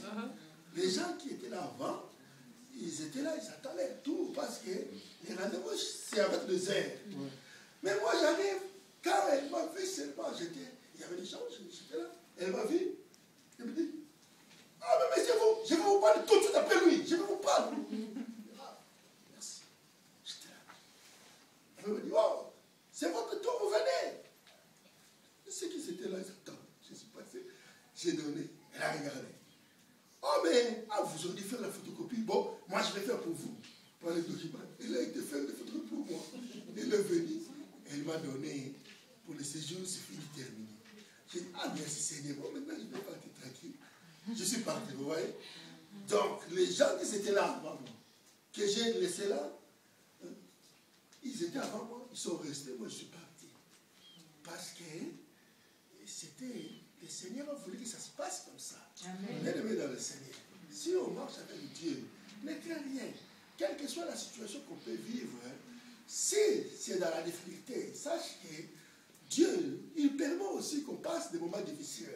Les gens qui étaient là avant, ils étaient là, ils attendaient tout, parce que les rendez-vous, c'est avec des heures. Mais moi, j'arrive, quand elle m'a vu seulement, il y avait des gens, j'étais là, elle m'a vu, elle me dit, ah, mais je vais vous parler tout de suite après lui, je vais vous parler. Ah, merci. J'étais là. Elle me dit, oh, c'est votre tour, vous venez. Ceux qui étaient là, ils attendent. Je suis passé, j'ai donné, elle a regardé. Oh, mais vous auriez dû faire la photocopie. Bon, moi, je vais faire pour vous. Pour les documents. Elle a été faire des photocopies pour moi. Elle est venue. Elle m'a donné pour le séjour, c'est fini, terminé. J'ai dit, ah, merci Seigneur. Bon, maintenant, je vais partir tranquille. Je suis parti, vous voyez. Donc, les gens qui étaient là avant moi, que j'ai laissé là, ils étaient avant moi, ils sont restés, moi, je suis parti. Parce que c'était, le Seigneur a voulu que ça se passe comme ça. Bien-aimé dans le Seigneur, si on marche avec Dieu, ne crains rien. Quelle que soit la situation qu'on peut vivre, si c'est dans la difficulté, sache que Dieu, il permet aussi qu'on passe des moments difficiles.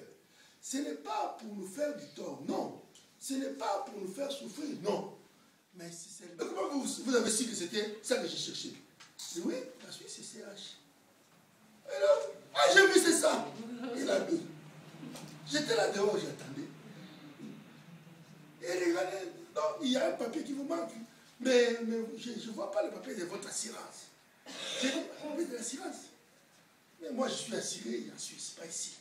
Ce n'est pas pour nous faire du tort, non. Ce n'est pas pour nous faire souffrir, non. Mais si c'est... Comment vous avez su que c'était ça que j'ai cherché? Oui, la Suisse, c'est CH. Alors, j'ai vu, c'est ça. Il a vu. J'étais là dehors, j'attendais. Et regardez, non, il y a un papier qui vous manque. Mais je ne vois pas le papier de votre assurance. J'ai dit, le papier de l'assurance. Mais moi, je suis assuré en Suisse, pas ici.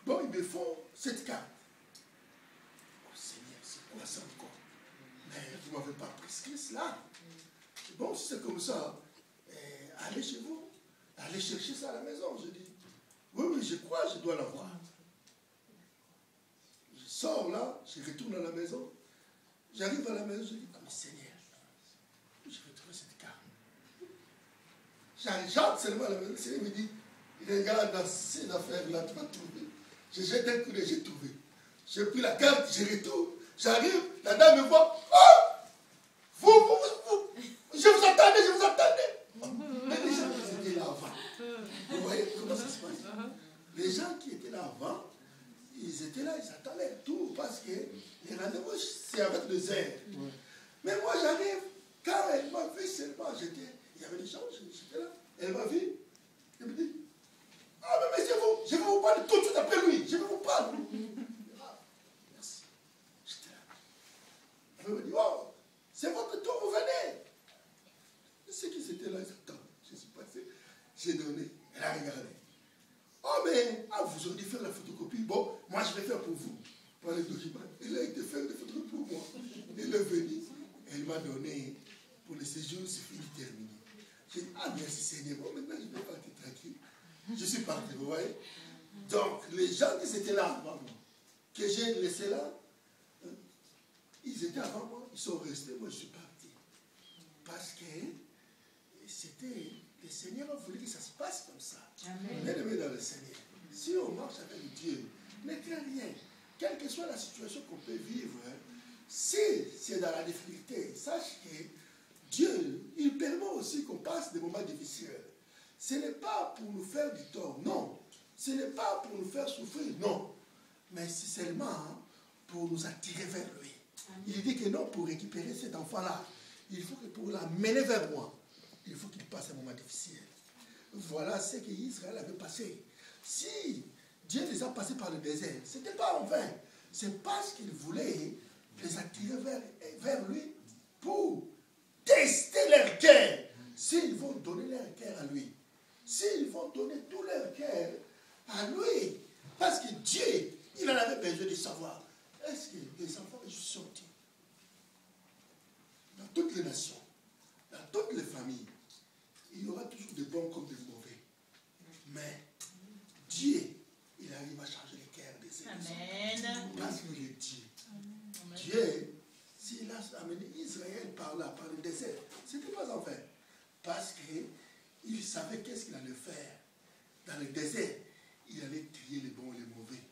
Bon, ils me font cette carte. Oh Seigneur, c'est quoi ça encore? Mais vous ne m'avez pas prescrit cela. Bon, si c'est comme ça, allez chez vous. Allez chercher ça à la maison. Je dis, oui, oui, je crois, je dois l'avoir. Je sors là, je retourne à la maison. J'arrive à la maison, je dis, ah, mais Seigneur, je vais trouver cette carte. J'entre seulement à la maison, le Seigneur me dit, regarde dans ces affaires-là, tu vas trouver. Je jette un coup d'œil, j'ai trouvé. J'ai pris la carte, je retourne. J'arrive, la dame me voit. Oh, je vous attendais. Mais les gens qui étaient là avant, vous voyez comment ça se passe? Les gens qui étaient là avant, ils étaient là, ils attendaient tout, parce que les rendez-vous, c'est avec le zèle. Mais moi, j'arrive, quand elle m'a vu seulement, il y avait des gens, j'étais là, elle m'a vu, elle me dit, ah, mais je vais vous parler tout de suite après lui, je vais vous parler. Ah, merci. J'étais là. Elle me dit, oh, c'est votre tour, vous venez. Ceux qui étaient là, ils attendent. Je suis passé, j'ai donné, elle a regardé. Oh, mais vous auriez dû faire la photocopie. Bon, moi, je vais faire pour vous. Pour les documents. Elle a été faire des photos pour moi. Elle est venue. Elle m'a donné pour le séjour, c'est fini, terminé. J'ai dit, ah, merci Seigneur. Bon, maintenant, je vais partir tranquille. Je suis parti, vous voyez. Donc, les gens qui étaient là avant moi, que j'ai laissé là, ils étaient avant moi, ils sont restés, moi, je suis parti. Parce que c'était, le Seigneur a voulu que ça se passe comme ça. Bien-aimé dans le Seigneur, si on marche avec Dieu, ne crains rien. Quelle que soit la situation qu'on peut vivre, si c'est dans la difficulté, sache que Dieu, il permet aussi qu'on passe des moments difficiles. Ce n'est pas pour nous faire du tort, non. Ce n'est pas pour nous faire souffrir, non. Mais c'est seulement pour nous attirer vers lui. Il dit que non, pour récupérer cet enfant-là, il faut que pour l'amener vers moi, il faut qu'il passe un moment difficile. Voilà ce qu'Israël avait passé. Si Dieu les a passés par le désert, ce n'était pas en vain. C'est parce qu'il voulait les attirer vers lui pour tester leur cœur. S'ils vont donner leur cœur à lui. S'ils vont donner tout leur cœur à lui. Parce que Dieu, il en avait besoin de savoir. Est-ce que les enfants sont sortis dans toutes les nations, dans toutes les familles, il y aura toujours de bons comme de mauvais. Mais Dieu, il arrive à changer les cœurs des hommes. Parce qu'il est Dieu. Dieu, s'il a amené Israël par là, par le désert, ce n'était pas en vain. Parce qu'il savait qu'est-ce qu'il allait faire. Dans le désert, il allait trier les bons et les mauvais.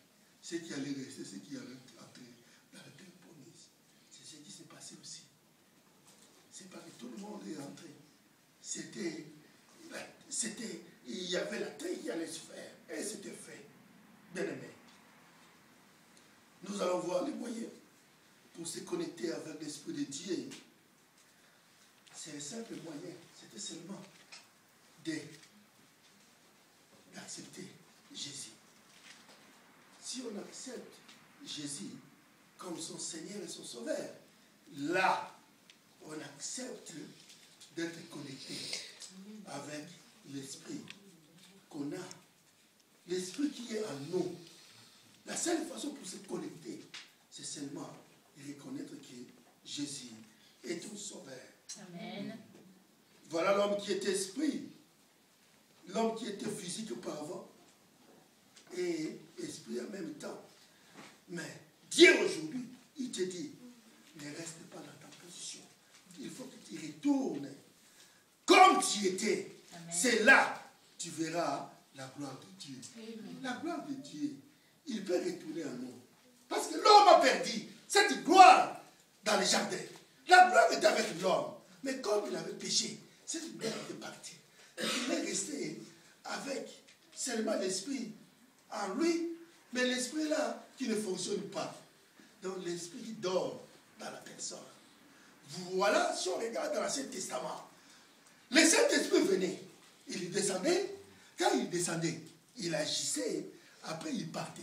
Ceux qui allaient rester, ceux qui allaient entrer dans la terre promise. C'est ce qui s'est passé aussi. C'est pas que tout le monde est entré. Il y avait la terre qui allait se faire. Et c'était fait. Bien aimé. Nous allons voir les moyens pour se connecter avec l'Esprit de Dieu. C'est un simple moyen. C'était seulement d'accepter Jésus. Si on accepte Jésus comme son Seigneur et son Sauveur, là, on accepte d'être connecté avec l'Esprit qu'on a. L'Esprit qui est en nous. La seule façon pour se connecter, c'est seulement reconnaître que Jésus est ton Sauveur. Amen. Voilà l'homme qui est esprit. L'homme qui était physique auparavant. Et esprit en même temps. Mais Dieu aujourd'hui, il te dit, ne reste pas dans ta position. Il faut que tu retournes comme tu étais. C'est là que tu verras la gloire de Dieu. Amen. La gloire de Dieu, il peut retourner en nous. Parce que l'homme a perdu cette gloire dans le jardin. La gloire était avec l'homme. Mais comme il avait péché, cette gloire était partie. Il est resté avec seulement l'esprit en lui, mais l'esprit là qui ne fonctionne pas. Donc l'esprit qui dort dans la personne. Voilà, si on regarde dans l'Ancien Testament, le Saint-Esprit venait, il descendait, quand il descendait, il agissait, après il partait.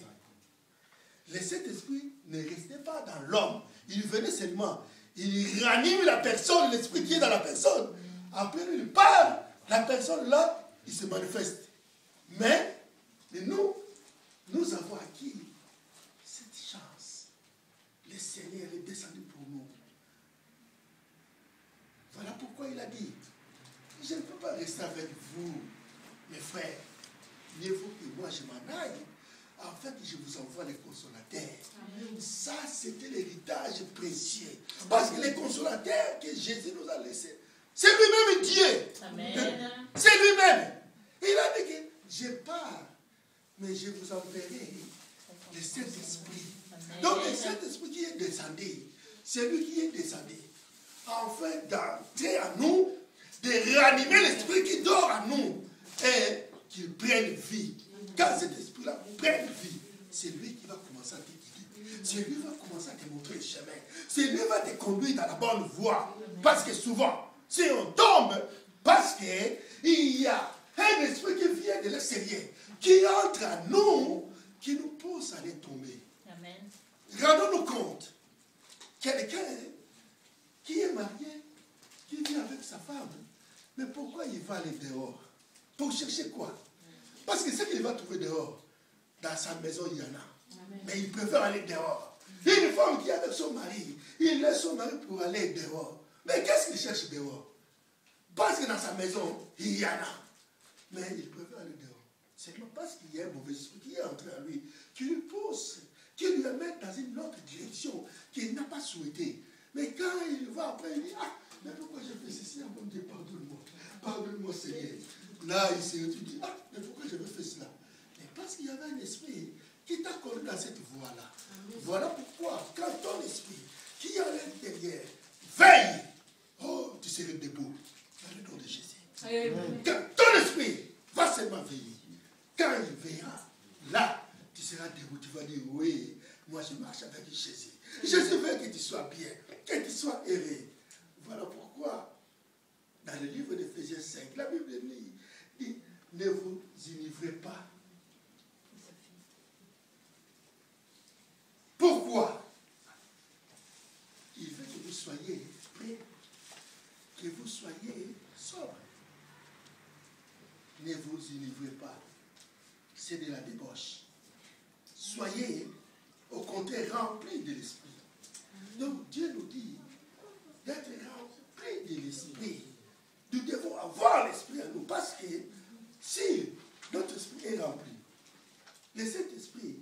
Le Saint-Esprit ne restait pas dans l'homme, il venait seulement, il ranime la personne, l'esprit qui est dans la personne. Après il parle, la personne là, il se manifeste. Mais nous avons acquis cette chance. Le Seigneur est descendu pour nous. Voilà pourquoi il a dit, je ne peux pas rester avec vous, mes frères. Mieux vaut que moi je m'en aille, afin que je vous envoie les consolateurs. Amen. Ça, c'était l'héritage précieux. Parce que les consolateurs que Jésus nous a laissés, c'est lui-même Dieu. Amen. C'est lui-même. Il a dit que je pars, mais je vous enverrai le Saint-Esprit. Donc le Saint-Esprit qui est descendu, c'est lui qui est descendu. Afin d'entrer en nous, de réanimer l'esprit qui dort en nous et qu'il prenne vie. Quand cet esprit-là prenne vie, c'est lui qui va commencer à te guider. C'est lui qui va commencer à te montrer le chemin. C'est lui qui va te conduire dans la bonne voie. Parce que souvent, si on tombe, parce qu'il y a un esprit qui vient de l'extérieur, qui entre à nous, qui nous pousse à aller tomber. Amen. Rendons-nous compte, quelqu'un qui est marié, qui vit avec sa femme, mais pourquoi il va aller dehors? Pour chercher quoi? Parce que ce qu'il va trouver dehors, dans sa maison, il y en a. Amen. Mais il préfère aller dehors. Une femme qui est avec son mari, il laisse son mari pour aller dehors. Mais qu'est-ce qu'il cherche dehors? Parce que dans sa maison, il y en a. Mais il préfère aller dehors. C'est parce qu'il y a un mauvais esprit qui est entré à lui, qui lui pousse, qui lui amène dans une autre direction qu'il n'a pas souhaité. Mais quand il va après, il dit, ah, mais pourquoi j'ai fait ceci? Ah, mon Dieu, pardonne-moi. Pardonne-moi, Seigneur. Là, il s'est dit, ah, mais pourquoi j'avais fait cela? Mais parce qu'il y avait un esprit qui t'a conduit dans cette voie-là. Voilà pourquoi, quand ton esprit, qui est à l'intérieur, veille, oh, tu serais debout. Dans le nom de Jésus. Quand ton esprit va seulement veiller, quand il veillera, là, tu seras debout. Tu vas dire, oui, moi je marche avec Jésus. Jésus veut que tu sois bien, que tu sois heureux. Voilà pourquoi, dans le livre d'Éphésiens 5, la Bible dit, ne vous enivrez pas. Pourquoi? Il veut que vous soyez prêts, que vous soyez sobres. Ne vous enivrez pas. C'est de la débauche. Soyez, au contraire, remplis de l'esprit. Donc Dieu nous dit d'être remplis de l'esprit. Nous devons avoir l'esprit en nous. Parce que si notre esprit est rempli, le Saint-Esprit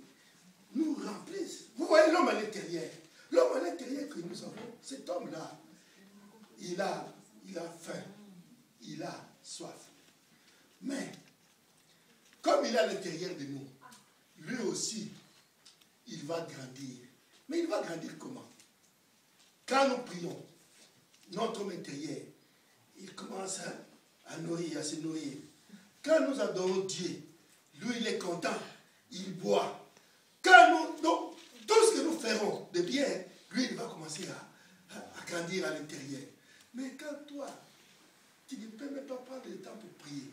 nous remplisse. Vous voyez l'homme à l'intérieur. L'homme à l'intérieur que nous avons, cet homme-là, il a faim, il a soif. Mais, comme il est à l'intérieur de nous, lui aussi, il va grandir. Mais il va grandir comment? Quand nous prions, notre homme intérieur, il commence à nourrir, à se nourrir. Quand nous adorons Dieu, lui, il est content, il boit. Donc, tout ce que nous ferons de bien, lui, il va commencer à grandir à l'intérieur. Mais quand toi, tu ne peux même pas prendre le temps pour prier.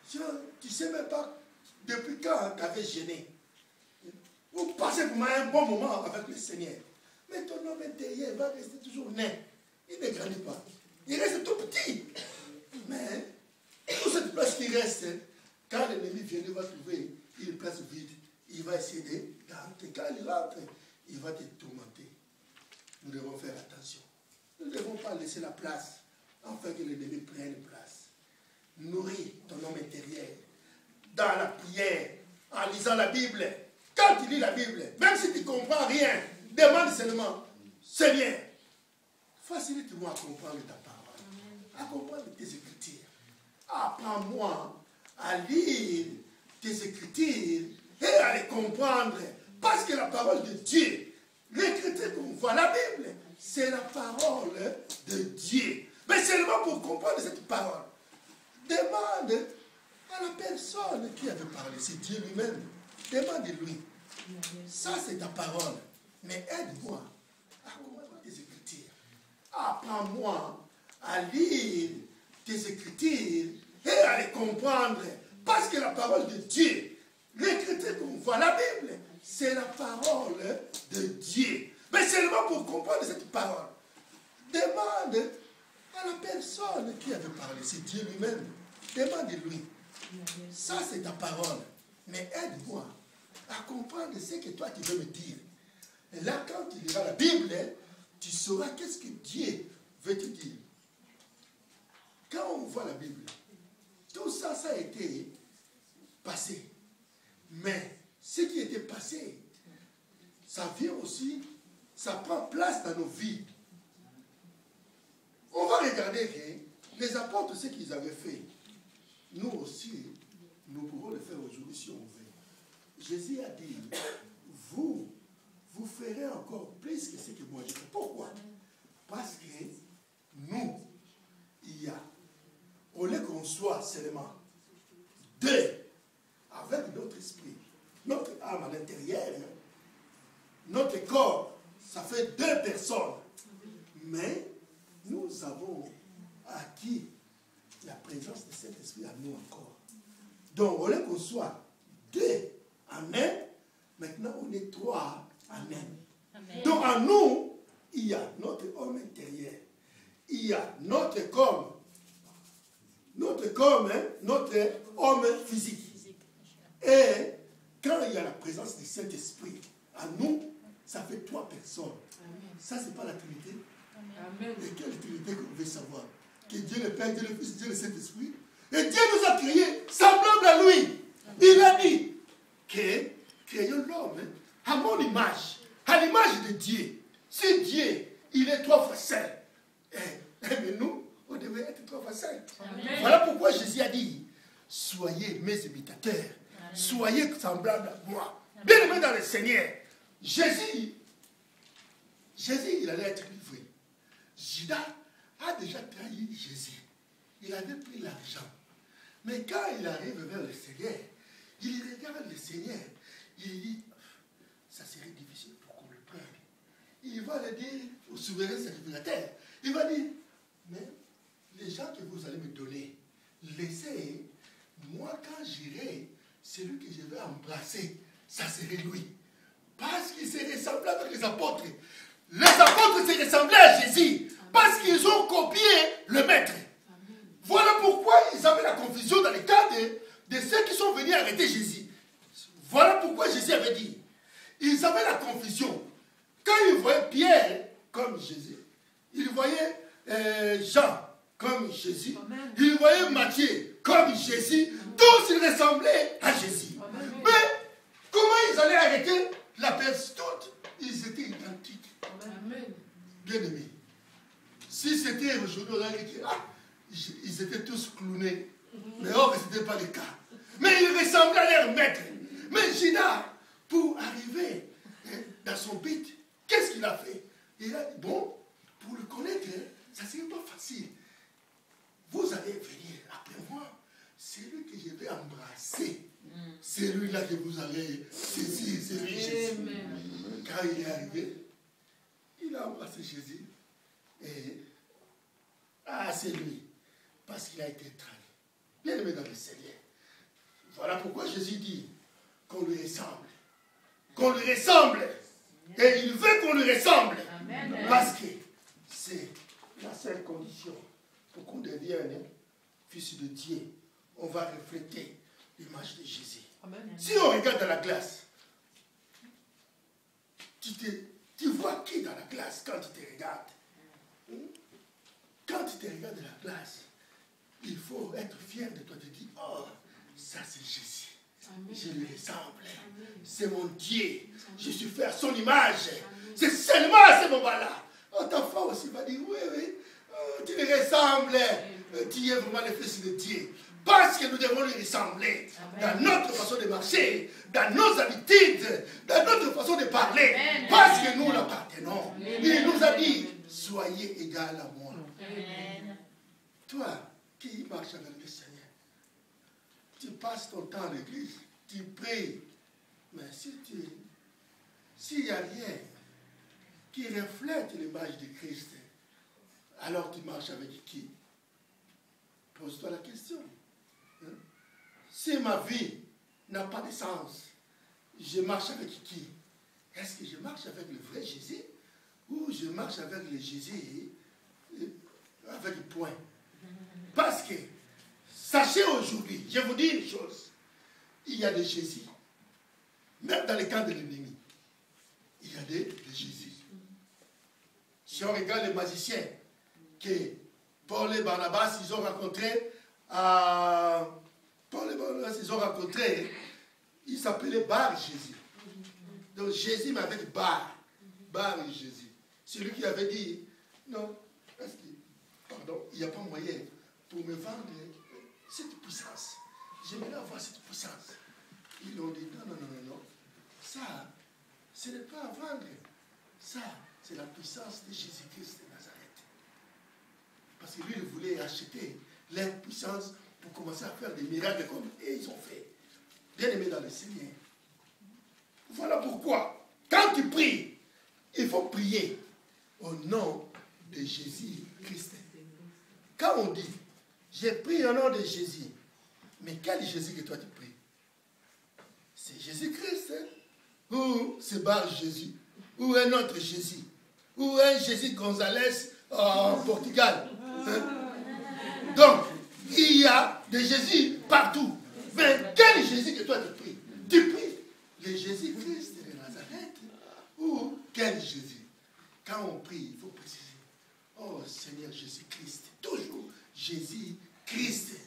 Tu ne sais même pas depuis quand tu avais gêné. Vous passez pour un bon moment avec le Seigneur. Mais ton homme intérieur va rester toujours nain. Il ne grandit pas. Il reste tout petit. Mais toute cette place qui reste, quand l'ennemi vient, il va trouver une place vide. Il va essayer d'entrer. Quand il rentre, il va te tourmenter. Nous devons faire attention. Nous ne devons pas laisser la place afin que l'ennemi prenne place. Nourris ton homme intérieur dans la prière, en lisant la Bible. Quand tu lis la Bible, même si tu ne comprends rien, demande seulement, Seigneur, facilite-moi à comprendre ta parole, à comprendre tes Écritures. Apprends-moi à lire tes Écritures et à les comprendre. Parce que la parole de Dieu, l'Écriture qu'on voit, la Bible, c'est la parole de Dieu. Mais seulement pour comprendre cette parole, demande à la personne qui avait parlé, c'est Dieu lui-même. Demande-lui. Ça, c'est ta parole. Mais aide-moi à comprendre tes Écritures. Apprends-moi à lire tes Écritures et à les comprendre. Parce que la parole de Dieu, l'Écriture qu'on voit, la Bible, c'est la parole de Dieu. Mais seulement pour comprendre cette parole, demande à la personne qui avait parlé, c'est Dieu lui-même. Demande-lui. Ça, c'est ta parole. Mais aide-moi à comprendre ce que toi, tu veux me dire. Et là, quand tu liras la Bible, tu sauras qu'est-ce que Dieu veut te dire. quand on voit la Bible, tout ça, ça a été passé. Mais ce qui était passé, ça vient aussi, ça prend place dans nos vies. On va regarder que les apôtres, ce qu'ils avaient fait, nous aussi, nous pouvons le faire aujourd'hui si on veut. Jésus a dit, vous ferez encore plus que ce que moi j'ai fait. Pourquoi? Parce que nous, il y a, au lieu qu'on soit seulement deux, avec notre esprit, notre âme à l'intérieur, notre corps, ça fait deux personnes. Mais nous avons acquis la présence de cet esprit à nous encore. Donc, au lieu qu'on soit deux en un, maintenant on est trois en un. Amen. Donc, en nous, il y a notre homme intérieur. Il y a notre corps, notre homme physique. Et quand il y a la présence du Saint-Esprit en nous, ça fait trois personnes. Amen. Ça, ce n'est pas la Trinité. Amen. Et quelle Trinité que vous voulez savoir? Que Dieu le Père, Dieu le Fils, Dieu le Saint-Esprit. Et Dieu nous a créés semblables à lui. Amen. Il a dit que créons l'homme à mon image, à l'image de Dieu. Si Dieu, il est trois fois saint, mais nous, on devait être trois fois saint. Voilà pourquoi Jésus a dit, soyez mes imitateurs. Amen. Soyez semblables à moi. Bien aimé dans le Seigneur. Jésus, il allait être livré. Judas a déjà trahi Jésus. Il avait pris l'argent. Mais quand il arrive vers le Seigneur, il regarde le Seigneur. Il dit, ça serait difficile pour qu'on le prenne. Il va le dire au souverain sacrificateur. Il va dire, mais les gens que vous allez me donner, laissez, moi quand j'irai, celui que je vais embrasser, ça serait lui. Parce qu'il s'est ressemblé avec les apôtres. Les apôtres s'est ressemblé à Jésus. Parce qu'ils ont copié le maître. Voilà pourquoi ils avaient la confusion dans le cas de ceux qui sont venus arrêter Jésus. Voilà pourquoi Jésus avait dit. Ils avaient la confusion. Quand ils voyaient Pierre comme Jésus, ils voyaient Jean comme Jésus, ils voyaient Matthieu comme Jésus, tous ils ressemblaient à Jésus. Mais comment ils allaient arrêter la personne? Toutes, ils étaient identiques. Bien aimés. Si c'était aujourd'hui, on aurait dit, ils étaient tous clownés. Mais or, ce n'était pas le cas. Mais ils ressemblaient à leur maître. Mais Judas, pour arriver dans son but, qu'est-ce qu'il a fait? Il a dit, bon, pour le connaître, ça ne serait pas facile. Vous allez venir après moi. C'est lui que je vais embrasser. C'est lui-là que vous allez saisir. C'est lui, Jésus. Quand il est arrivé, il a embrassé Jésus. Et c'est lui. Parce qu'il a été trahi. Bien aimé dans le Seigneur. Voilà pourquoi Jésus dit qu'on lui ressemble. Qu'on lui ressemble. Et il veut qu'on lui ressemble. Amen. Parce que c'est la seule condition pour qu'on devienne fils de Dieu. On va refléter l'image de Jésus. Amen. Si on regarde dans la glace, tu vois qui dans la glace quand tu te regardes? Quand tu te regardes dans la glace, il faut être fier de toi. Tu dis, oh, ça c'est Jésus. Amen. Je lui ressemble. C'est mon Dieu. Je suis fait à son image. C'est seulement à ce moment-là. Oh, ta femme aussi va dire, oui, oui, oh, tu lui ressembles. Tu es vraiment le fils de Dieu. Parce que nous devons lui ressembler. Amen. Dans notre façon de marcher, dans nos habitudes, dans notre façon de parler. Amen. Parce que nous l'appartenons. Il nous a dit, soyez égal à moi. Amen. Toi, qui marche avec le Seigneur, tu passes ton temps à l'église, tu pries, mais s'il n'y a rien qui reflète l'image de Christ, alors tu marches avec qui? Pose-toi la question. Hein? Si ma vie n'a pas de sens, je marche avec qui? Est-ce que je marche avec le vrai Jésus ou je marche avec le Jésus avec le point? Parce que, sachez aujourd'hui, je vous dis une chose, il y a des Jésus. Même dans les camps de l'ennemi, il y a des Jésus. Si on regarde les magiciens, que Paul et Barnabas, ils ont rencontré, il s'appelait Bar Jésus. Donc Jésus, mais avec Bar Jésus. Celui qui avait dit, non, pardon, il n'y a pas moyen pour me vendre cette puissance. J'aimerais avoir cette puissance. Ils ont dit, non. Ça, ce n'est pas à vendre. Ça, c'est la puissance de Jésus-Christ de Nazareth. Parce que lui, il voulait acheter leur puissance pour commencer à faire des miracles comme ils ont fait. Bien aimé dans le Seigneur. Voilà pourquoi, quand tu pries, il faut prier au nom de Jésus-Christ. Quand on dit, j'ai prié au nom de Jésus, mais quel Jésus que toi tu pries? C'est Jésus-Christ, hein? Ou c'est Bar Jésus, ou un autre Jésus, ou un Jésus Gonzalez en Portugal. Hein? Donc, il y a des Jésus partout. Mais quel Jésus que toi tu pries? Tu pries le Jésus-Christ de Nazareth, ou quel Jésus? Quand on prie, il faut préciser, oh Seigneur Jésus-Christ, toujours Jésus-Christ.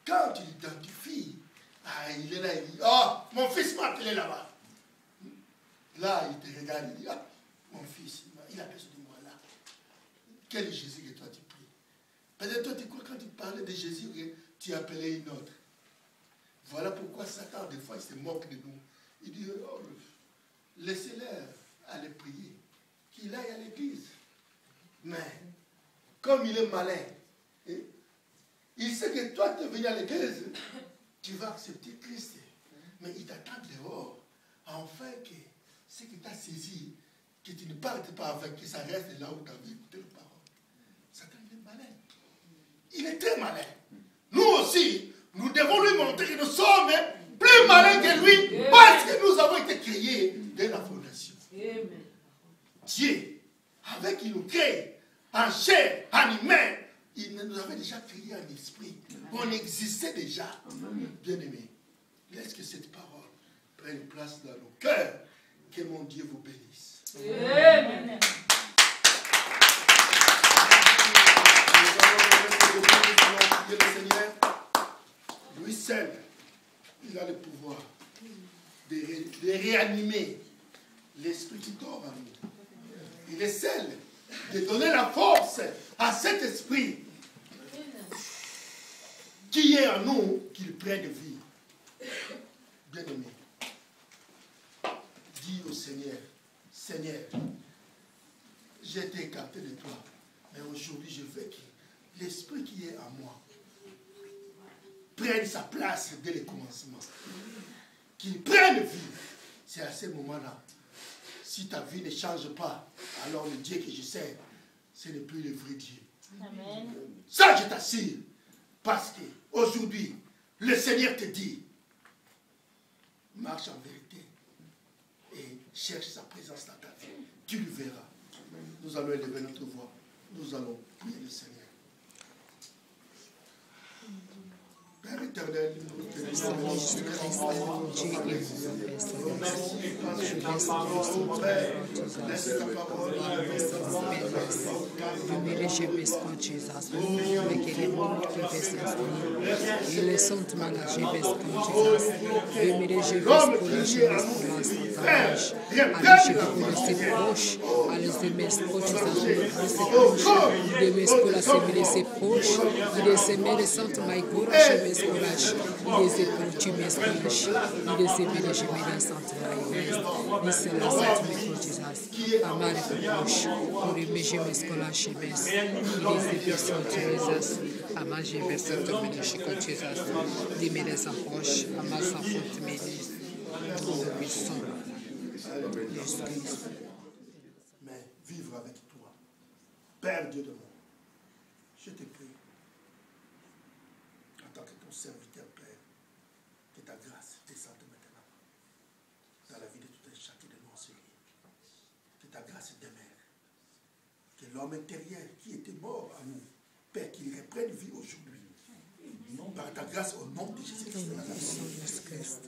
Quand tu l'identifies, il est là, il dit, oh, mon fils m'a appelé là-bas. Là, il te regarde, il dit, ah, mon fils, il a besoin de moi là. Quel Jésus que toi tu pries? Peut-être toi tu crois quand tu parlais de Jésus, tu appelais une autre. Voilà pourquoi Satan, des fois, il se moque de nous. Il dit, oh, laissez-leur aller prier, qu'il aille à l'église. Mais, comme il est malin, il sait que toi, tu es venu à l'église, tu vas accepter Christ. Mais il t'attend dehors, afin que ce qui t'a saisi, que tu ne partes pas avec, que ça reste là où tu as écouté la parole. Satan, il est malin. Il est très malin. Nous aussi, nous devons lui montrer que nous sommes plus malins que lui, parce que nous avons été créés dès la fondation. Dieu, avec il nous crée en chair, en humain, il nous avait déjà créé en esprit. On existait déjà. Bien-aimés, laisse que cette parole prenne place dans nos cœurs. Que mon Dieu vous bénisse. Amen. Le Seigneur, lui seul, il a le pouvoir de réanimer l'esprit qui dort en nous. Il est seul de donner la force à cet esprit qui est en nous, qu'il prenne vie. Bien-aimé, dis au Seigneur, Seigneur, j'ai été écarté de toi, mais aujourd'hui je veux que l'esprit qui est en moi prenne sa place dès le commencement. Qu'il prenne vie. C'est à ce moment-là. Si ta vie ne change pas, alors le Dieu que je sers, ce n'est plus le vrai Dieu. Amen. Ça, je t'assure. Parce qu'aujourd'hui, le Seigneur te dit, marche en vérité et cherche sa présence dans ta vie. Tu le verras. Nous allons élever notre voix. Nous allons prier le Seigneur. Père éternel, nous te disons merci parce que Père, laisse ta parole Jesus, make it a moment to Jesus. Il est sant malade, Jesus, Vemire Jesus, mais vivre avec toi, Père Dieu de moi, je te prie, en tant que ton serviteur, Père, que ta grâce descende maintenant dans la vie de tout un chacun de nous enseignés. Que ta grâce demeure. Que l'homme intérieur qui était mort à nous, Père, qu'il reprenne vie aujourd'hui. Par ta grâce au nom de Jésus-Christ.